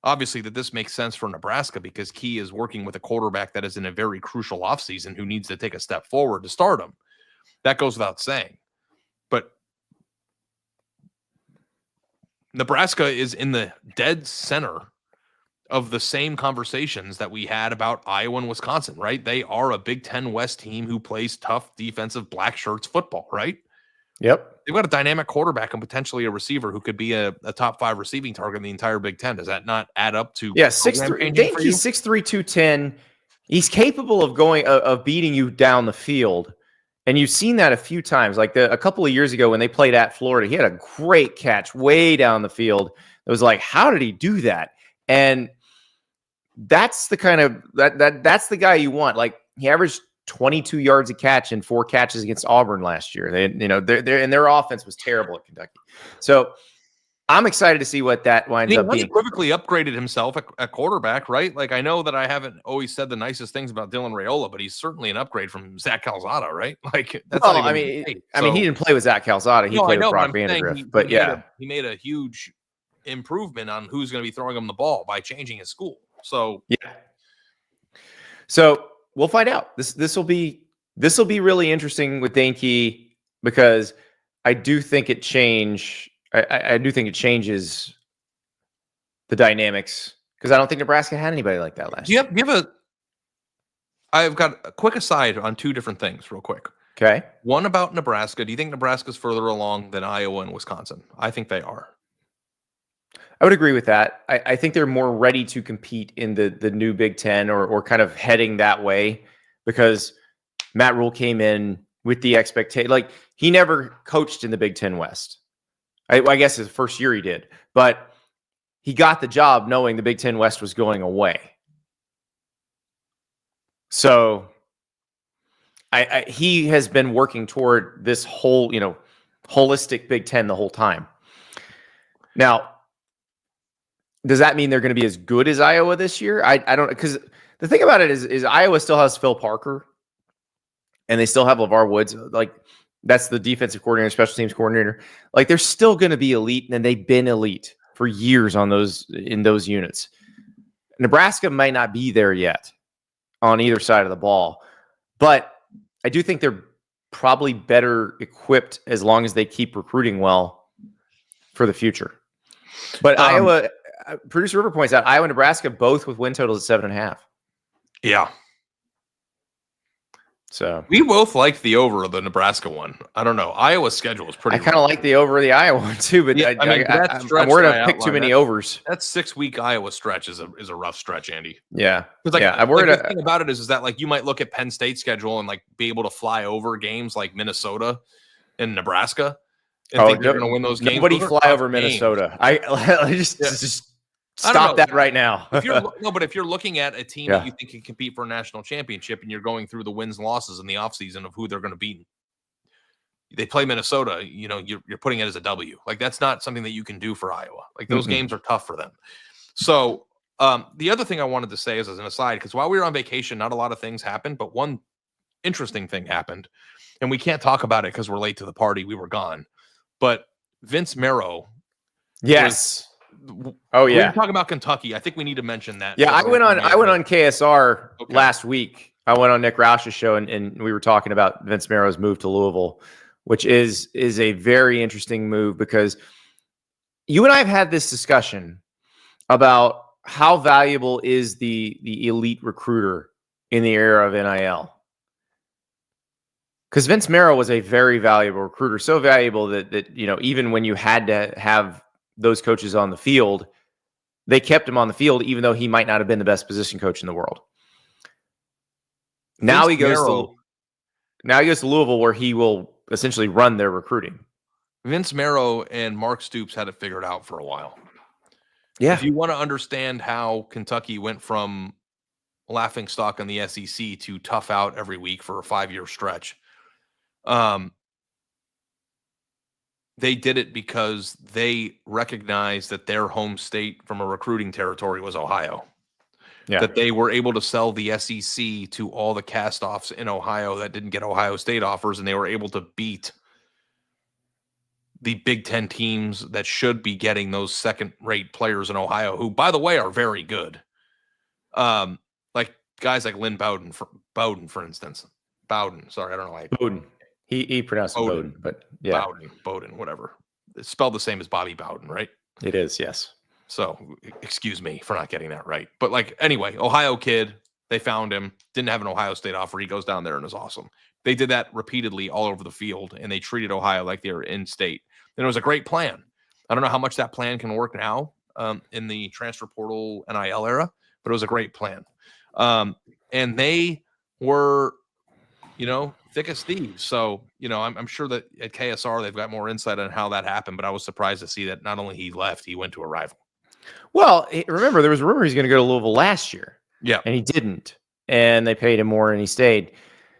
obviously that this makes sense for Nebraska, because Key is working with a quarterback that is in a very crucial offseason who needs to take a step forward to start him. That goes without saying. But Nebraska is in the dead center of the same conversations that we had about Iowa and Wisconsin, right? They are a Big Ten West team who plays tough defensive black shirts football, right? Yep. They've got a dynamic quarterback and potentially a receiver who could be a top 5 receiving target in the entire Big Ten. Does that not add up to? Yeah, 6'3". Dane Key 6'3", 210. He's capable of going of beating you down the field, and you've seen that a few times. Like a couple of years ago when they played at Florida, he had a great catch way down the field. It was like, how did he do that? And that's the kind of that's the guy you want. Like he averaged 22 yards a catch and 4 catches against Auburn last year. Their offense was terrible at Kentucky. So I'm excited to see what that winds up being. He unequivocally upgraded himself at quarterback, right? Like I know that I haven't always said the nicest things about Dylan Raiola, but he's certainly an upgrade from Zach Calzada, right? Like that's not even I mean, he didn't play with Zach Calzada. He played with Brock Vandagriff. But he made a huge improvement on who's going to be throwing him the ball by changing his school. So So we'll find out. This will be really interesting with Dane Key because I do think it changes the dynamics because I don't think Nebraska had anybody like that last year. I've got a quick aside on 2 different things real quick. Okay. One about Nebraska. Do you think Nebraska's further along than Iowa and Wisconsin? I think they are. I would agree with that. I think they're more ready to compete in the new Big Ten or kind of heading that way because Matt Rule came in with the expectation. Like he never coached in the Big Ten West. I guess his first year he did, but he got the job knowing the Big Ten West was going away. So he has been working toward this whole, holistic Big Ten the whole time. Now, does that mean they're going to be as good as Iowa this year? I don't, because the thing about it is Iowa still has Phil Parker and they still have LeVar Woods. Like that's the defensive coordinator, special teams coordinator. Like they're still going to be elite and they've been elite for years in those units. Nebraska might not be there yet on either side of the ball, but I do think they're probably better equipped as long as they keep recruiting well for the future. But Iowa, Producer River points out, Iowa and Nebraska both with win totals at 7.5. Yeah. So we both liked the over of the Nebraska one. I don't know. Iowa's schedule is pretty. I kind of like the over of the Iowa one too, but I'm worried to pick too many overs. That 6-week Iowa stretch is a rough stretch, Andy. Yeah, I'm worried. The thing about it is that like you might look at Penn State's schedule and like be able to fly over games like Minnesota and Nebraska and think they're going to win those games. Nobody fly over Minnesota. I just. Stop that right now. But if you're looking at a team that you think can compete for a national championship and you're going through the wins and losses in the offseason of who they're going to beat, they play Minnesota, you're putting it as a W. Like that's not something that you can do for Iowa. Like those games are tough for them. So the other thing I wanted to say is as an aside, because while we were on vacation, not a lot of things happened, but one interesting thing happened. And we can't talk about it because we're late to the party. We were gone. But Vince Marrow. Yes. Oh yeah, we're talking about Kentucky. I think we need to mention that. Yeah, I went on KSR last week. I went on Nick Roush's show, and we were talking about Vince Marrow's move to Louisville, which is a very interesting move because you and I have had this discussion about how valuable is the elite recruiter in the era of NIL. Because Vince Marrow was a very valuable recruiter, so valuable that even when you had to have those coaches on the field, they kept him on the field, even though he might not have been the best position coach in the world. Now he goes to Louisville, where he will essentially run their recruiting. Vince Marrow and Mark Stoops had it figured out for a while. Yeah. If you want to understand how Kentucky went from laughing stock in the SEC to tough out every week for a 5-year stretch, they did it because they recognized that their home state from a recruiting territory was Ohio. Yeah. That they were able to sell the SEC to all the cast-offs in Ohio that didn't get Ohio State offers, and they were able to beat the Big Ten teams that should be getting those second-rate players in Ohio, who, by the way, are very good. Like guys like Lynn Bowden, for instance. Bowden, sorry, I don't know why. Bowden. He pronounced Bowden, but yeah. Bowden, whatever. It's spelled the same as Bobby Bowden, right? It is, yes. So excuse me for not getting that right. But like, anyway, Ohio kid, They found him, didn't have an Ohio State offer. He goes down there and is awesome. They did that repeatedly all over the field, and they treated Ohio like they were in state. And it was a great plan. I don't know how much that plan can work now in the transfer portal NIL era, but it was a great plan. And they were, thick as thieves. So, I'm sure that at KSR, they've got more insight on how that happened, but I was surprised to see that not only he left, he went to a rival. Well, remember, there was a rumor he's going to go to Louisville last year. Yeah. And he didn't. And they paid him more and he stayed.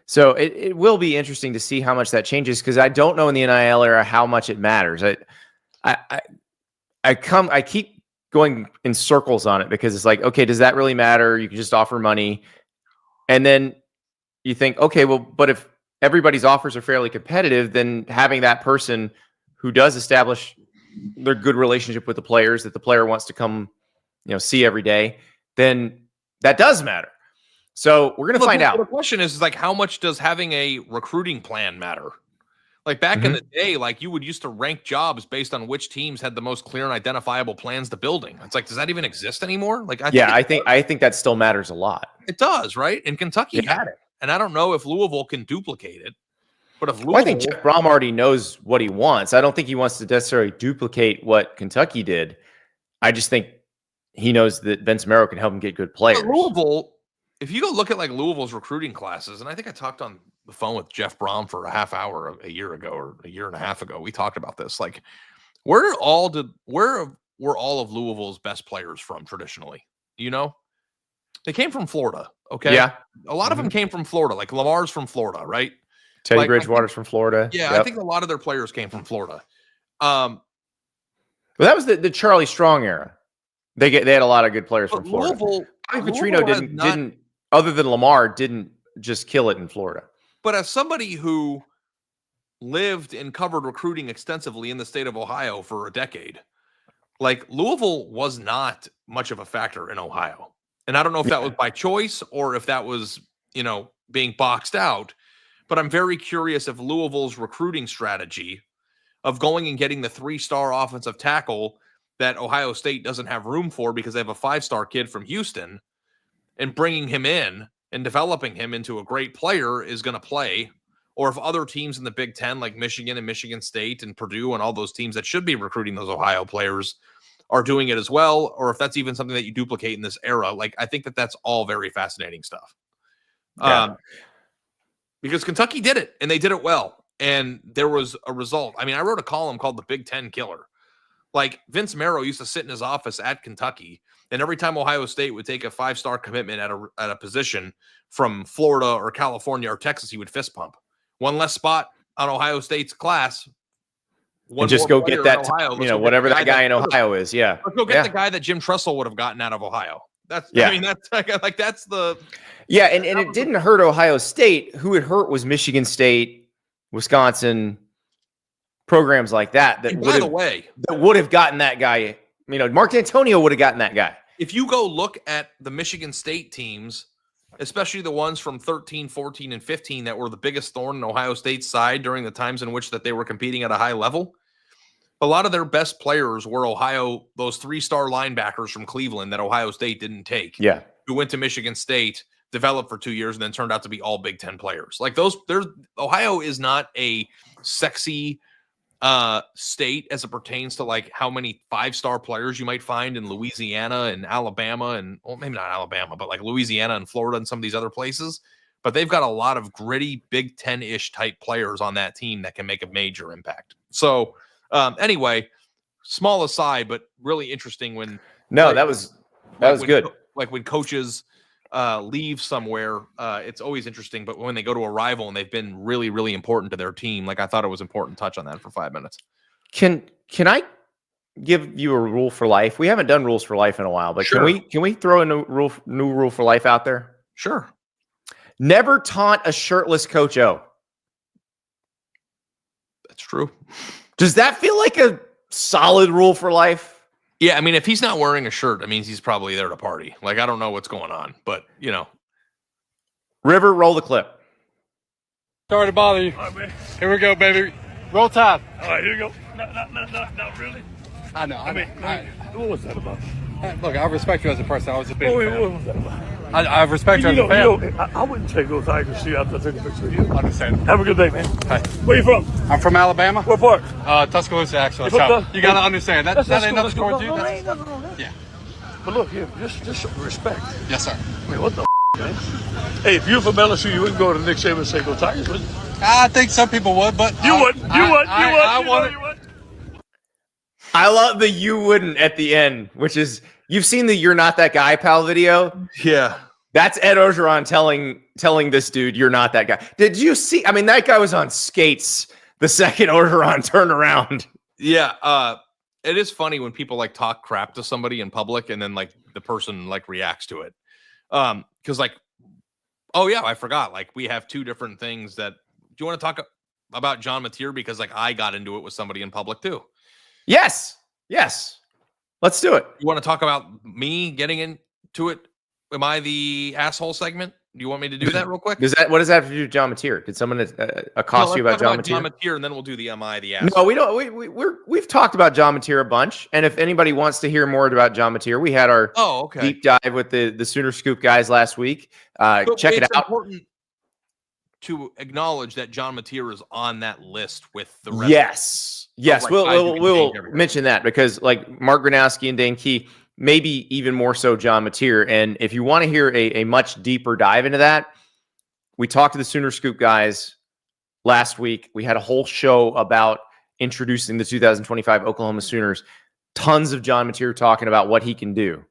So it will be interesting to see how much that changes, because I don't know in the NIL era how much it matters. I keep going in circles on it, because it's like, okay, does that really matter? You can just offer money. And then you think, okay, well, but if everybody's offers are fairly competitive, then having that person who does establish their good relationship with the players that the player wants to come, see every day, then that does matter. So we're going to find out. The question is like, how much does having a recruiting plan matter? Like back in the day, like you would used to rank jobs based on which teams had the most clear and identifiable plans to building. It's like, does that even exist anymore? Like, I think that still matters a lot. It does, right? And Kentucky had it. And I don't know if Louisville can duplicate it. But if Louisville, I think Jeff Brom already knows what he wants. I don't think he wants to necessarily duplicate what Kentucky did. I just think he knows that Vince Marrow can help him get good players. But Louisville, if you go look at like Louisville's recruiting classes, and I think I talked on the phone with Jeff Brom for a half hour a year ago or a year and a half ago. We talked about this. Like, where were all of Louisville's best players from traditionally? They came from Florida. Okay. Yeah. A lot of them came from Florida. Like Lamar's from Florida, right? Teddy Bridgewater's from Florida. Yeah. Yep. I think a lot of their players came from Florida. Well, that was the Charlie Strong era. They had a lot of good players from Florida. Louisville Petrino didn't, other than Lamar, didn't just kill it in Florida. But as somebody who lived and covered recruiting extensively in the state of Ohio for a decade, like Louisville was not much of a factor in Ohio. And I don't know if that was by choice or if that was, being boxed out. But I'm very curious if Louisville's recruiting strategy of going and getting the 3-star offensive tackle that Ohio State doesn't have room for because they have a 5-star kid from Houston, and bringing him in and developing him into a great player is going to play, or if other teams in the Big Ten like Michigan and Michigan State and Purdue and all those teams that should be recruiting those Ohio players are doing it as well, or if that's even something that you duplicate in this era. Like, I think that that's all very fascinating stuff. Yeah. Because Kentucky did it, and they did it well, and there was a result. I mean, I wrote a column called The Big Ten Killer. Like, Vince Marrow used to sit in his office at Kentucky, and every time Ohio State would take a 5-star commitment at a position from Florida or California or Texas, he would fist pump. One less spot on Ohio State's class. And just go get that, whatever that guy in Ohio is. Yeah. Let's go get the guy that Jim Tressel would have gotten out of Ohio. That's the. Yeah. And it didn't hurt Ohio State. Who it hurt was Michigan State, Wisconsin, programs like that. That would have gotten that guy. Mark D'Antonio would have gotten that guy. If you go look at the Michigan State teams, especially the ones from 13, 14, and 15 that were the biggest thorn in Ohio State's side during the times in which that they were competing at a high level, a lot of their best players were those 3-star linebackers from Cleveland that Ohio State didn't take. Yeah. Who went to Michigan State, developed for 2 years, and then turned out to be all Big Ten players. Like Ohio is not a sexy state as it pertains to like how many 5-star players you might find in Louisiana and Alabama, and maybe not Alabama, but like Louisiana and Florida and some of these other places. But they've got a lot of gritty Big Ten-ish type players on that team that can make a major impact. So anyway, small aside, but really interesting when that was good. Like when coaches leave somewhere, it's always interesting. But when they go to a rival and they've been really, really important to their team, like I thought it was important to touch on that for 5 minutes. Can I give you a rule for life? We haven't done rules for life in a while, but sure. Can we throw a new rule for life out there? Sure. Never taunt a shirtless Coach O. That's true. Does that feel like a solid rule for life? Yeah, I mean, if he's not wearing a shirt, it means he's probably there to party. Like, I don't know what's going on, but, River, roll the clip. Sorry to bother you. All right, man. Here we go, baby. Roll Tide. All right, here we go. Not really. I know. What was that about? Look, I respect you as a person. I was a big fan. What was that about? I respect you as a fan. I wouldn't take those Tigers to you after I took a picture of you. Understand. Have a good day, man. Hi. Where you from? I'm from Alabama. What part? Tuscaloosa, actually. You So from you got to understand that That's ain't cool. nothing towards you. No, That's- ain't nothing wrong with that. Yeah. But look, yeah, just show respect. Yes, sir. I mean, what the man? Hey, if you're from LSU, you wouldn't go to Nick Saban and say go Tigers, would you? I think some people would, but You would. I want it. I love the "you wouldn't" at the end, which is you've seen the "you're not that guy, pal" video. Yeah. That's Ed Orgeron telling this dude, "You're not that guy." Did you see? I mean, that guy was on skates the second Orgeron turned around. Yeah. It is funny when people like talk crap to somebody in public and then like the person like reacts to it. Because like, oh yeah, I forgot. Like we have two different things that. Do you want to talk about John Mateer? Because like I got into it with somebody in public too. Yes. Let's do it. You want to talk about me getting into it? Am I the asshole segment? Do you want me to do that real quick? What does that have to do with John Mateer? Did someone accost you about John Mateer? John Mateer, and then we'll do the "Am I the asshole?" No, we don't. We've talked about John Mateer a bunch, and if anybody wants to hear more about John Mateer, we had our deep dive with the Sooner Scoop guys last week. Check it out. Important to acknowledge that John Mateer is on that list with the rest. Yes, we'll mention that because like Mark Gronowski and Dane Key, maybe even more so John Mateer. And if you want to hear a much deeper dive into that, we talked to the Sooner Scoop guys last week. We had a whole show about introducing the 2025 Oklahoma Sooners. Tons of John Mateer talking about what he can do.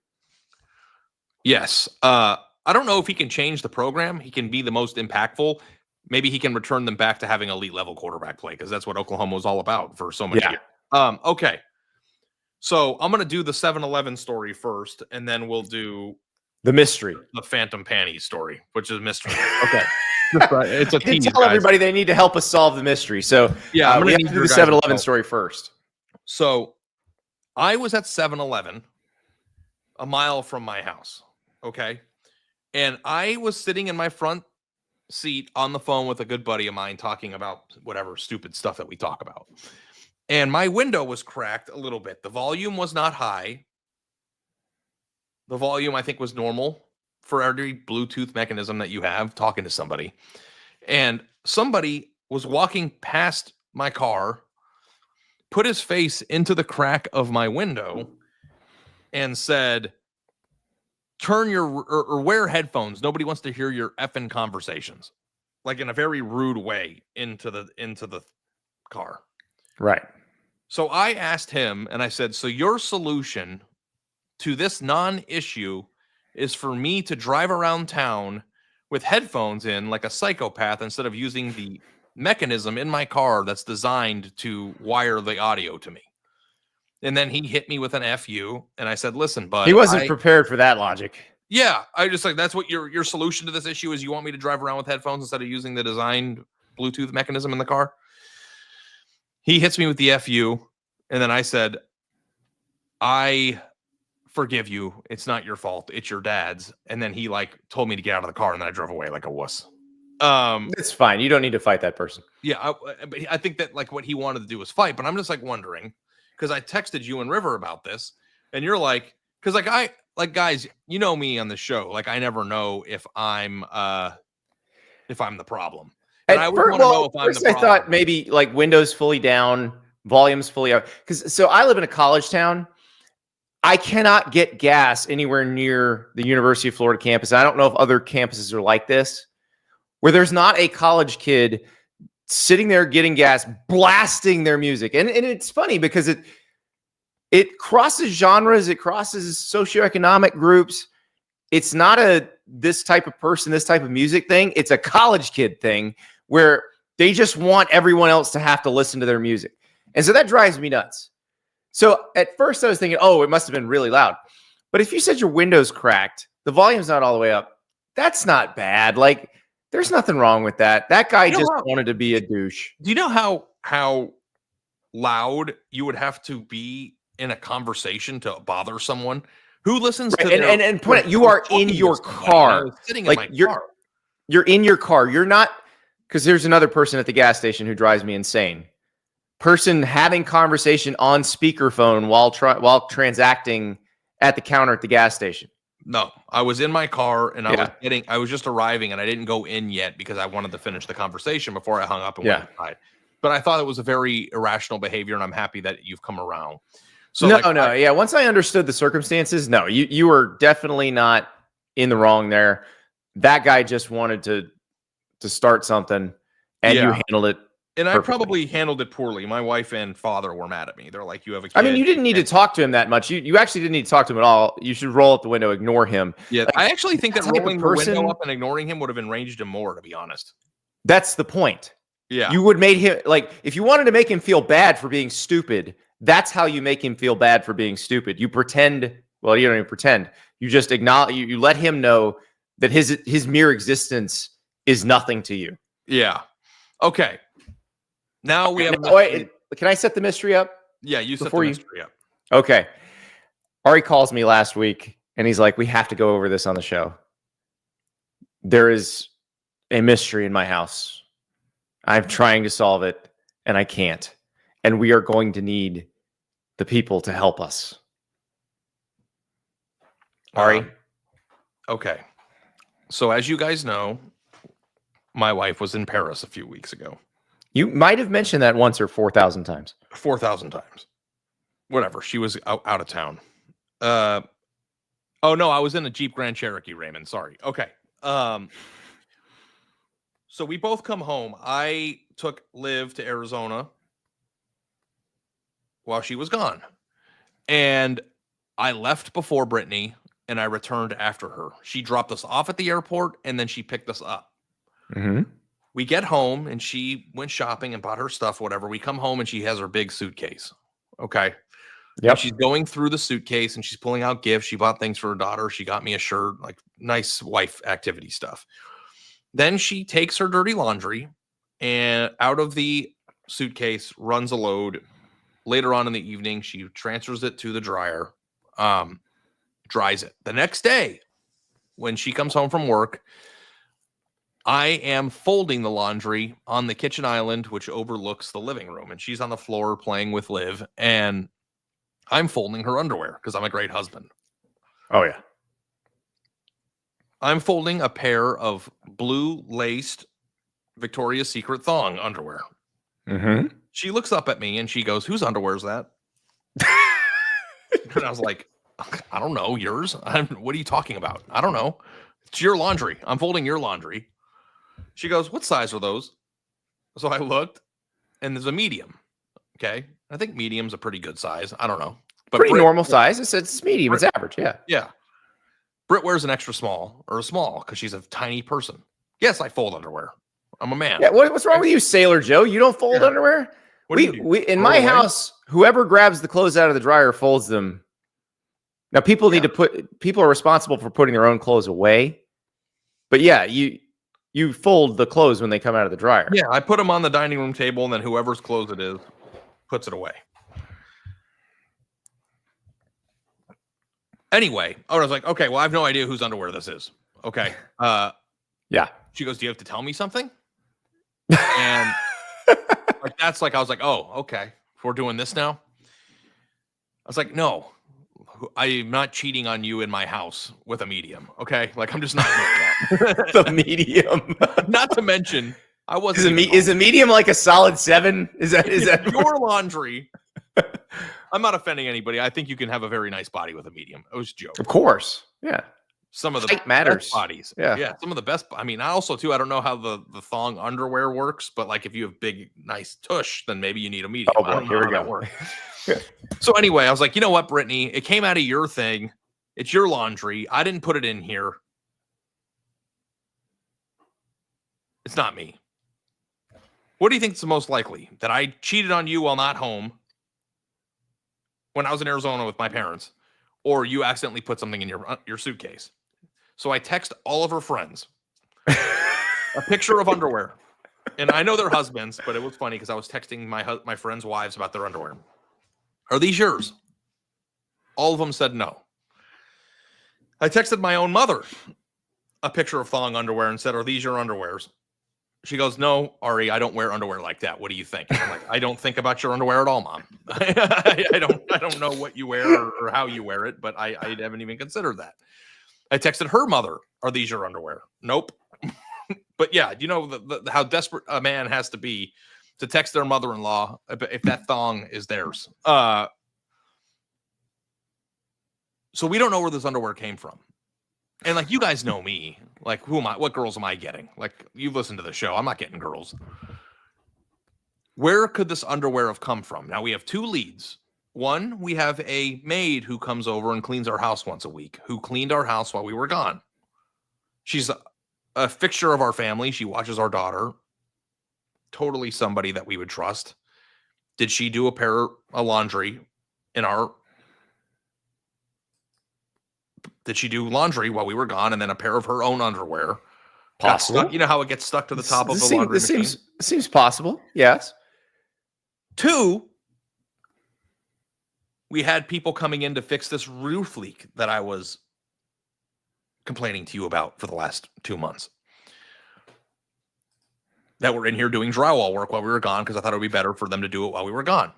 Yes. I don't know if he can change the program. He can be the most impactful. Maybe he can return them back to having elite level quarterback play because that's what Oklahoma was all about for so many years. Okay. So I'm going to do the 7-Eleven story first, and then we'll do the mystery, the Phantom Panties story, which is mystery. Okay. It's a tease. Tell everybody they need to help us solve the mystery. So yeah, we have to do the 7-Eleven story first. So I was at 7-Eleven a mile from my house. Okay. And I was sitting in my front seat on the phone with a good buddy of mine talking about whatever stupid stuff that we talk about. And my window was cracked a little bit. The volume was not high. The volume, I think, was normal for every Bluetooth mechanism that you have talking to somebody. And somebody was walking past my car, put his face into the crack of my window and said, turn your or wear headphones. Nobody wants to hear your effing conversations, like in a very rude way into the car. Right. So I asked him and I said, so your solution to this non-issue is for me to drive around town with headphones in like a psychopath instead of using the mechanism in my car that's designed to wire the audio to me. And then he hit me with an FU, and I said, listen, bud. He wasn't prepared for that logic. Yeah. I just like, that's what your solution to this issue is. You want me to drive around with headphones instead of using the designed Bluetooth mechanism in the car? He hits me with the FU, and then I said, I forgive you. It's not your fault. It's your dad's. And then he like told me to get out of the car, and then I drove away like a wuss. It's fine. You don't need to fight that person. Yeah. I think that like what he wanted to do was fight, but I'm just like wondering, because I texted you and River about this, and you're like, because like guys, you know me on the show, like I never know if I'm the problem. And I would want to know if I'm the problem. I thought maybe like windows fully down, volumes fully out. Because so I live in a college town. I cannot get gas anywhere near the University of Florida campus. I don't know if other campuses are like this, where there's not a college kid sitting there getting gas, blasting their music. And it's funny because it crosses genres, it crosses socioeconomic groups. It's not this type of person, this type of music thing. It's a college kid thing where they just want everyone else to have to listen to their music. And so that drives me nuts. So at first I was thinking, oh, it must have been really loud. But if you said your window's cracked, the volume's not all the way up, that's not bad. Like, there's nothing wrong with that. That guy just wanted to be a douche. Do you know how loud you would have to be in a conversation to bother someone who listens to and point it, you are in your car. Sitting like in my car. You're in your car. You're not, because there's another person at the gas station who drives me insane. Person having conversation on speakerphone while transacting at the counter at the gas station. No, I was in my car and Yeah. I was just arriving and I didn't go in yet because I wanted to finish the conversation before I hung up and went inside. But I thought it was a very irrational behavior, and I'm happy that you've come around. So yeah. Once I understood the circumstances, no, you were definitely not in the wrong there. That guy just wanted to start something, and you handled it. And perfectly. I probably handled it poorly. My wife and father were mad at me. They're like, "You have a kid." I mean, you didn't need to talk to him that much. You actually didn't need to talk to him at all. You should roll up the window, ignore him. Yeah, Like, I actually think that type of rolling the person- window up and ignoring him would have enraged him more, to be honest. That's the point. Yeah. You would make him if you wanted to make him feel bad for being stupid, that's how you make him feel bad for being stupid. You pretend, well, you don't even pretend. You just acknowledge, you let him know that his mere existence is nothing to you. Yeah. Okay. Now we have. Wait, can I set the mystery up? Yeah, you set the before you- mystery up. Okay. Ari calls me last week and he's like, we have to go over this on the show. There is a mystery in my house. I'm trying to solve it and I can't. And we are going to need the people to help us. Ari? Okay. So as you guys know, my wife was in Paris a few weeks ago. You might have mentioned that once or 4,000 times. 4,000 times. Whatever. She was out of town. Oh no, I was in a Jeep Grand Cherokee, Raymond. Sorry. Okay. So we both come home. I took Liv to Arizona while she was gone. And I left before Brittany and I returned after her. She dropped us off at the airport and then she picked us up. Mm-hmm. We get home and she went shopping and bought her stuff, whatever. We come home and she has her big suitcase. Okay. Yep. And she's going through the suitcase and she's pulling out gifts. She bought things for her daughter. She got me a shirt, like nice wife activity stuff. Then she takes her dirty laundry and out of the suitcase runs a load. Later on in the evening, she transfers it to the dryer, dries it. The next day, when she comes home from work, I am folding the laundry on the kitchen island, which overlooks the living room. And she's on the floor playing with Liv. And I'm folding her underwear because I'm a great husband. Oh, yeah. I'm folding a pair of blue laced Victoria's Secret thong underwear. Mm-hmm. She looks up at me and she goes, "Whose underwear is that?" And I was like, "I don't know. Yours? What are you talking about? I don't know. It's your laundry. I'm folding your laundry." She goes, "What size are those?" So I looked and there's a medium. Okay. I think medium's a pretty good size. I don't know. But Pretty normal size. It's medium. It's average. Yeah. Yeah. Britt wears an extra small or a small because she's a tiny person. Yes, I fold underwear. I'm a man. Yeah. What's wrong with you, Sailor Joe? You don't fold underwear? What do you do? We in Throw my it away? house, whoever grabs the clothes out of the dryer folds them. Now people need to people are responsible for putting their own clothes away. But yeah, you fold the clothes when they come out of the dryer. Yeah, I put them on the dining room table and then whoever's clothes it is puts it away. Anyway, I was like, okay, well, I have no idea whose underwear this is. Okay. Yeah. She goes, "Do you have to tell me something?" And like that's like I was like, "Oh, okay. We're doing this now." I was like, "No, I'm not cheating on you in my house with a medium." Okay, like I'm just not doing that. The medium. Not to mention, I wasn't. Is a medium like a solid 7? Is that your laundry? I'm not offending anybody. I think you can have a very nice body with a medium. It was a joke. Of course. Yeah. Some of the Height matters. best bodies. Yeah. Some of the best. I mean, I also too. I don't know how the thong underwear works, but like if you have big, nice tush, then maybe you need a medium. Oh, I don't boy, here know we how go. that works. So anyway, I was like, you know what, Brittany? It came out of your thing. It's your laundry. I didn't put it in here. It's not me. What do you think is the most likely? That I cheated on you while not home when I was in Arizona with my parents, or you accidentally put something in your suitcase? So I text all of her friends a picture of underwear. And I know they're husbands, but it was funny because I was texting my friends' wives about their underwear. "Are these yours?" All of them said no. I texted my own mother a picture of thong underwear and said, "Are these your underwears?" She goes, "No, Ari, I don't wear underwear like that. What do you think?" I'm like, "I don't think about your underwear at all, Mom. I don't know what you wear or how you wear it, but I haven't even considered that." I texted her mother, "Are these your underwear?" Nope. But yeah, you know how desperate a man has to be to text their mother-in-law if that thong is theirs. So we don't know where this underwear came from. And like, you guys know me. Like, who am I? What girls am I getting? Like, you've listened to the show. I'm not getting girls. Where could this underwear have come from? Now, we have two leads. One, we have a maid who comes over and cleans our house once a week, who cleaned our house while we were gone. She's a fixture of our family. She watches our daughter. Totally somebody that we would trust. Did she do a pair of laundry in our... Did she do laundry while we were gone and then a pair of her own underwear? Possible. Stuck, you know how it gets stuck to the top of the laundry machine? Seems possible. Yes. Two, we had people coming in to fix this roof leak that I was complaining to you about for the last 2 months. That were in here doing drywall work while we were gone because I thought it would be better for them to do it while we were gone.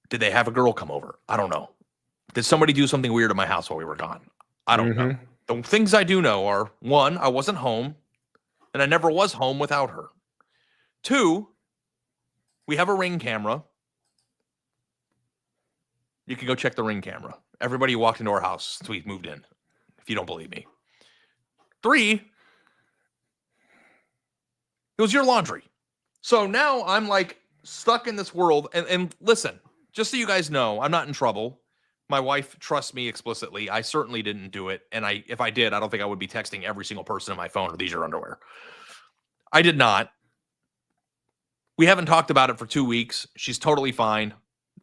Did they have a girl come over? I don't know. Did somebody do something weird at my house while we were gone? I don't know. The things I do know are, one, I wasn't home, and I never was home without her. Two, we have a Ring camera. You can go check the Ring camera. Everybody who walked into our house since we moved in, if you don't believe me. Three, it was your laundry. So now I'm like stuck in this world. And listen, just so you guys know, I'm not in trouble. My wife trusts me explicitly. I certainly didn't do it. And if I did, I don't think I would be texting every single person on my phone, "Are these your underwear?" I did not. We haven't talked about it for 2 weeks. She's totally fine.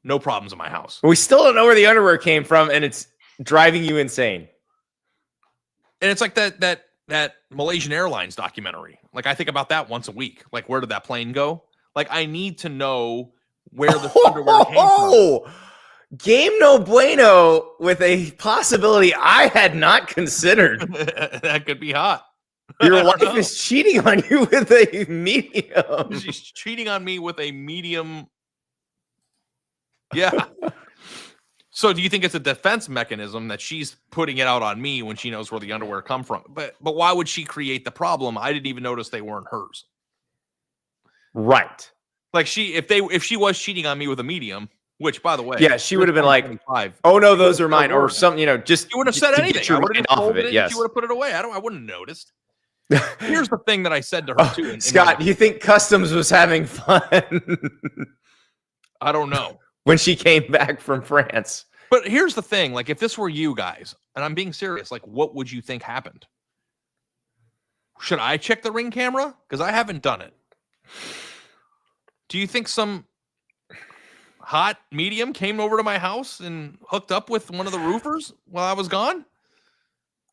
No problems in my house. We still don't know where the underwear came from, and it's driving you insane. And it's like that Malaysian Airlines documentary. Like, I think about that once a week. Like, where did that plane go? Like, I need to know where the underwear came from. Game no bueno with a possibility I had not considered. That could be hot. Your wife is cheating on you with a medium. She's cheating on me with a medium. Yeah. So do you think it's a defense mechanism that she's putting it out on me when she knows where the underwear come from? But why would she create the problem? I didn't even notice they weren't hers. Right. Like, if she was cheating on me with a medium, which, by the way, yeah, she would have been like, "Oh no, those are mine," or something. You know, just you wouldn't have said anything. I would have off of it. Yes, she would have put it away. I wouldn't have noticed. Here's the thing that I said to her too. Scott, do you think Customs was having fun? I don't know. When she came back from France. But here's the thing. Like, if this were you guys, and I'm being serious, like, what would you think happened? Should I check the Ring camera? Because I haven't done it. Do you think some hot medium came over to my house and hooked up with one of the roofers while I was gone?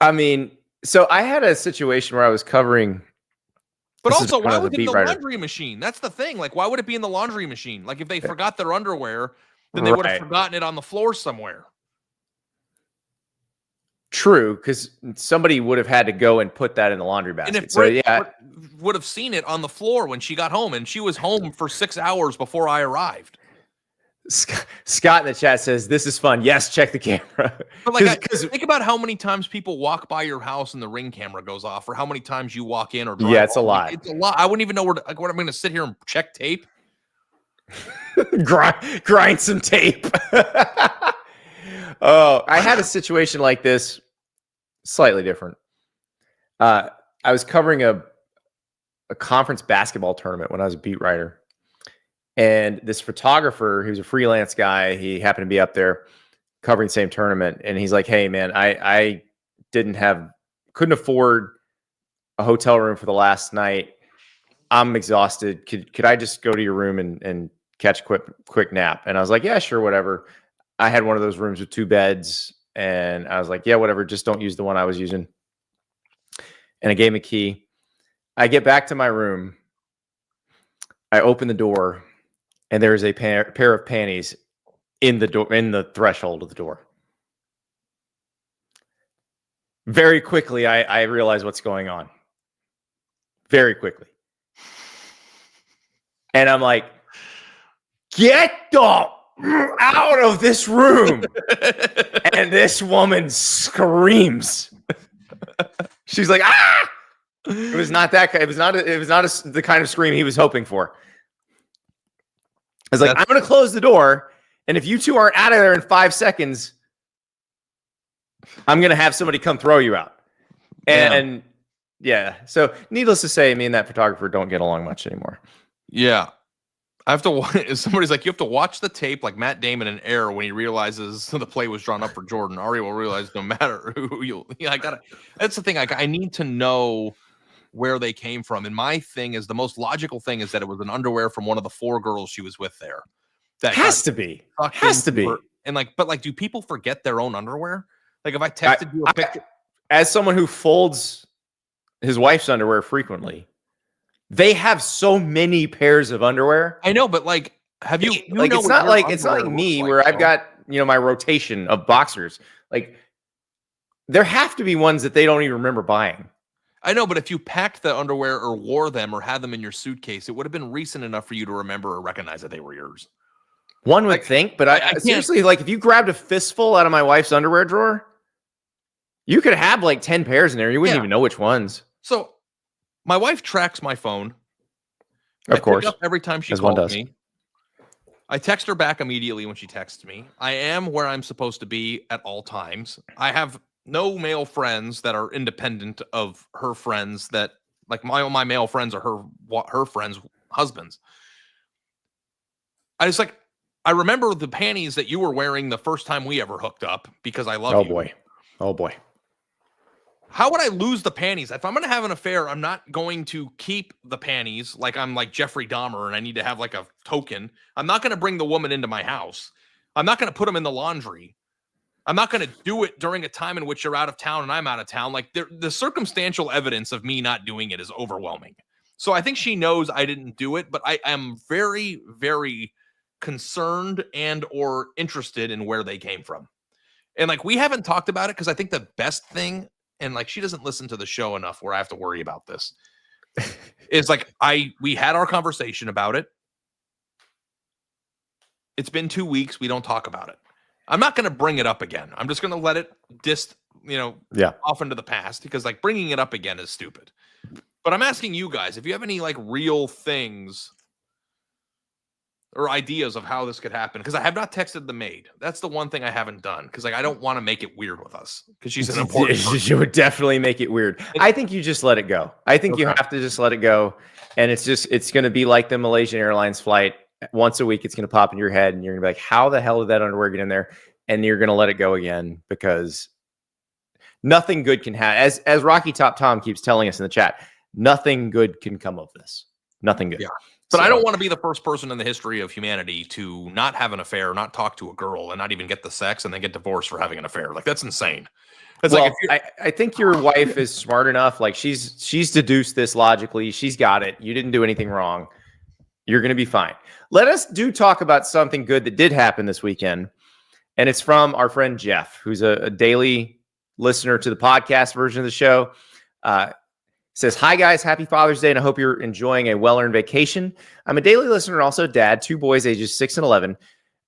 I mean, so I had a situation where I was covering. But also, why would it be in the laundry machine? That's the thing. Like, why would it be in the laundry machine? Like, if they forgot their underwear, then they would have forgotten it on the floor somewhere. True, because somebody would have had to go and put that in the laundry basket. And if Britt would have seen it on the floor when she got home, and she was home for 6 hours before I arrived. Scott in the chat says, "This is fun." Yes, check the camera. But like, think about how many times people walk by your house and the Ring camera goes off, or how many times you walk in or drive. Yeah, it's a lot. It's a lot. I wouldn't even know what I'm going to sit here and check tape. grind some tape. Oh, I had a situation like this, slightly different. I was covering a conference basketball tournament when I was a beat writer. And this photographer, who's a freelance guy, he happened to be up there covering the same tournament. And he's like, "Hey, man, I couldn't afford a hotel room for the last night. I'm exhausted. Could I just go to your room and catch a quick nap?" And I was like, "Yeah, sure, whatever." I had one of those rooms with 2 beds. And I was like, "Yeah, whatever. Just don't use the one I was using." And I gave him a key. I get back to my room. I open the door. And there's a pair of panties in the door, in the threshold of the door. Very quickly, I realize what's going on. Very quickly. And I'm like, "Get the out of this room. And this woman screams. She's like, ah! It was not that. It was not the kind of scream he was hoping for. I was like, I'm going to close the door, and if you two aren't out of there in 5 seconds, I'm going to have somebody come throw you out. And yeah, so needless to say, me and that photographer don't get along much anymore. Yeah. I have to. Somebody's like, you have to watch the tape like Matt Damon in Air when he realizes the play was drawn up for Jordan. Ari will realize no matter who you. Yeah, I gotta. That's the thing. I need to know where they came from. And my thing is the most logical thing is that it was an underwear from one of the 4 girls she was with there. That has to be. Has to be. And but do people forget their own underwear? Like if I texted you a picture, as someone who folds his wife's underwear frequently, they have so many pairs of underwear. I know, but like, have you? Like it's not like me where I've got my rotation of boxers. Like there have to be ones that they don't even remember buying. I know, but if you packed the underwear or wore them or had them in your suitcase, it would have been recent enough for you to remember or recognize that they were yours. One would think, but I seriously, like if you grabbed a fistful out of my wife's underwear drawer, you could have like 10 pairs in there. You wouldn't even know which ones. So my wife tracks my phone. Of course. Pick up every time she calls me. I text her back immediately when she texts me. I am where I'm supposed to be at all times. I have no male friends that are independent of her friends that like my male friends are her friends' husbands. I remember the panties that you were wearing the first time we ever hooked up because I love you. Oh boy. How would I lose the panties? If I'm going to have an affair, I'm not going to keep the panties like I'm like Jeffrey Dahmer and I need to have like a token. I'm not going to bring the woman into my house. I'm not going to put them in the laundry. I'm not going to do it during a time in which you're out of town and I'm out of town. Like the circumstantial evidence of me not doing it is overwhelming. So I think she knows I didn't do it, but I am very, very concerned and or interested in where they came from. And like, we haven't talked about it because I think the best thing, and like, she doesn't listen to the show enough where I have to worry about this, is like, we had our conversation about it. It's been 2 weeks. We don't talk about it. I'm not going to bring it up again. I'm just going to let it off into the past because like bringing it up again is stupid. But I'm asking you guys, if you have any like real things or ideas of how this could happen, because I have not texted the maid. That's the one thing I haven't done because like I don't want to make it weird with us because she's an important person. She would definitely make it weird. I think you just let it go. I think you have to just let it go, and it's going to be like the Malaysian Airlines flight. Once a week, it's going to pop in your head, and you're going to be like, "How the hell did that underwear get in there?" And you're going to let it go again because nothing good can happen. As Rocky Top Tom keeps telling us in the chat, nothing good can come of this. Nothing good. Yeah. But I don't want to be the first person in the history of humanity to not have an affair, not talk to a girl, and not even get the sex, and then get divorced for having an affair. Like that's insane. It's well, like I think your wife is smart enough. Like she's deduced this logically. She's got it. You didn't do anything wrong. You're going to be fine. Let us talk about something good that did happen this weekend. And it's from our friend Jeff, who's a daily listener to the podcast version of the show. Says, hi, guys. Happy Father's Day, and I hope you're enjoying a well-earned vacation. I'm a daily listener and also dad, 2 boys ages 6 and 11.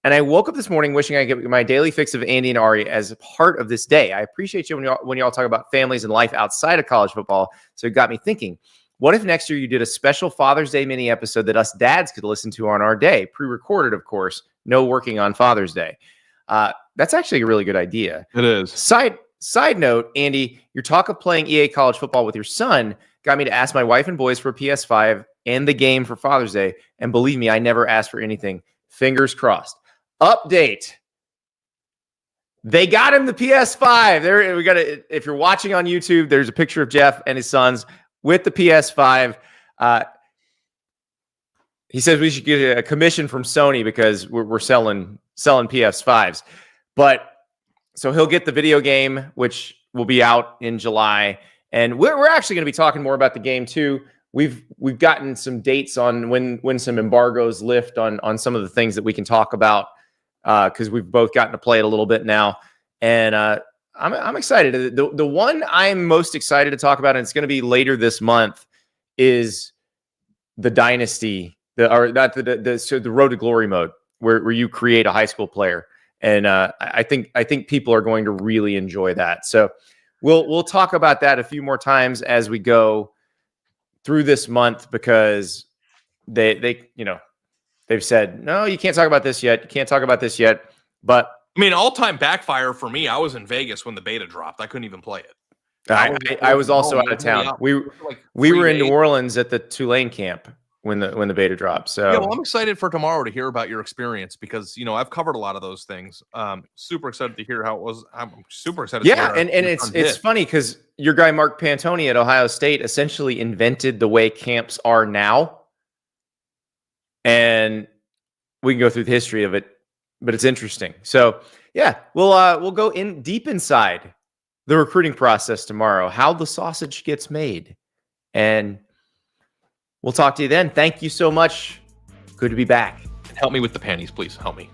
And I woke up this morning wishing I could get my daily fix of Andy and Ari as a part of this day. I appreciate you when y'all talk about families and life outside of college football. So it got me thinking, what if next year you did a special Father's Day mini episode that us dads could listen to on our day? Pre-recorded, of course. No working on Father's Day. That's actually a really good idea. It is. Side note, Andy, your talk of playing EA college football with your son got me to ask my wife and boys for a PS5 and the game for Father's Day. And believe me, I never asked for anything. Fingers crossed. Update. They got him the PS5. There, we got it. If you're watching on YouTube, there's a picture of Jeff and his sons with the PS5. He says we should get a commission from Sony because we're selling PS5s. But so he'll get the video game, which will be out in July. And we're actually going to be talking more about the game too. We've gotten some dates on when some embargoes lift on some of the things that we can talk about because we've both gotten to play it a little bit now. And I'm excited. The one I'm most excited to talk about, and it's going to be later this month, is the Dynasty, the Road to Glory mode, where you create a high school player. And I think people are going to really enjoy that. So we'll talk about that a few more times as we go through this month, because they've said, no, you can't talk about this yet. You can't talk about this yet. But I mean, all-time backfire for me. I was in Vegas when the beta dropped. I couldn't even play it. I was also out of town. We were in New Orleans at the Tulane camp when the beta dropped. So yeah, well, I'm excited for tomorrow to hear about your experience, because I've covered a lot of those things. Super excited to hear how it was. I'm super excited. Yeah, and it's funny because your guy Mark Pantoni at Ohio State essentially invented the way camps are now, and we can go through the history of it, but it's interesting. So yeah, we'll go in deep inside the recruiting process tomorrow, how the sausage gets made, and we'll talk to you then. Thank you so much. Good to be back. Help me with the panties, please. Help me.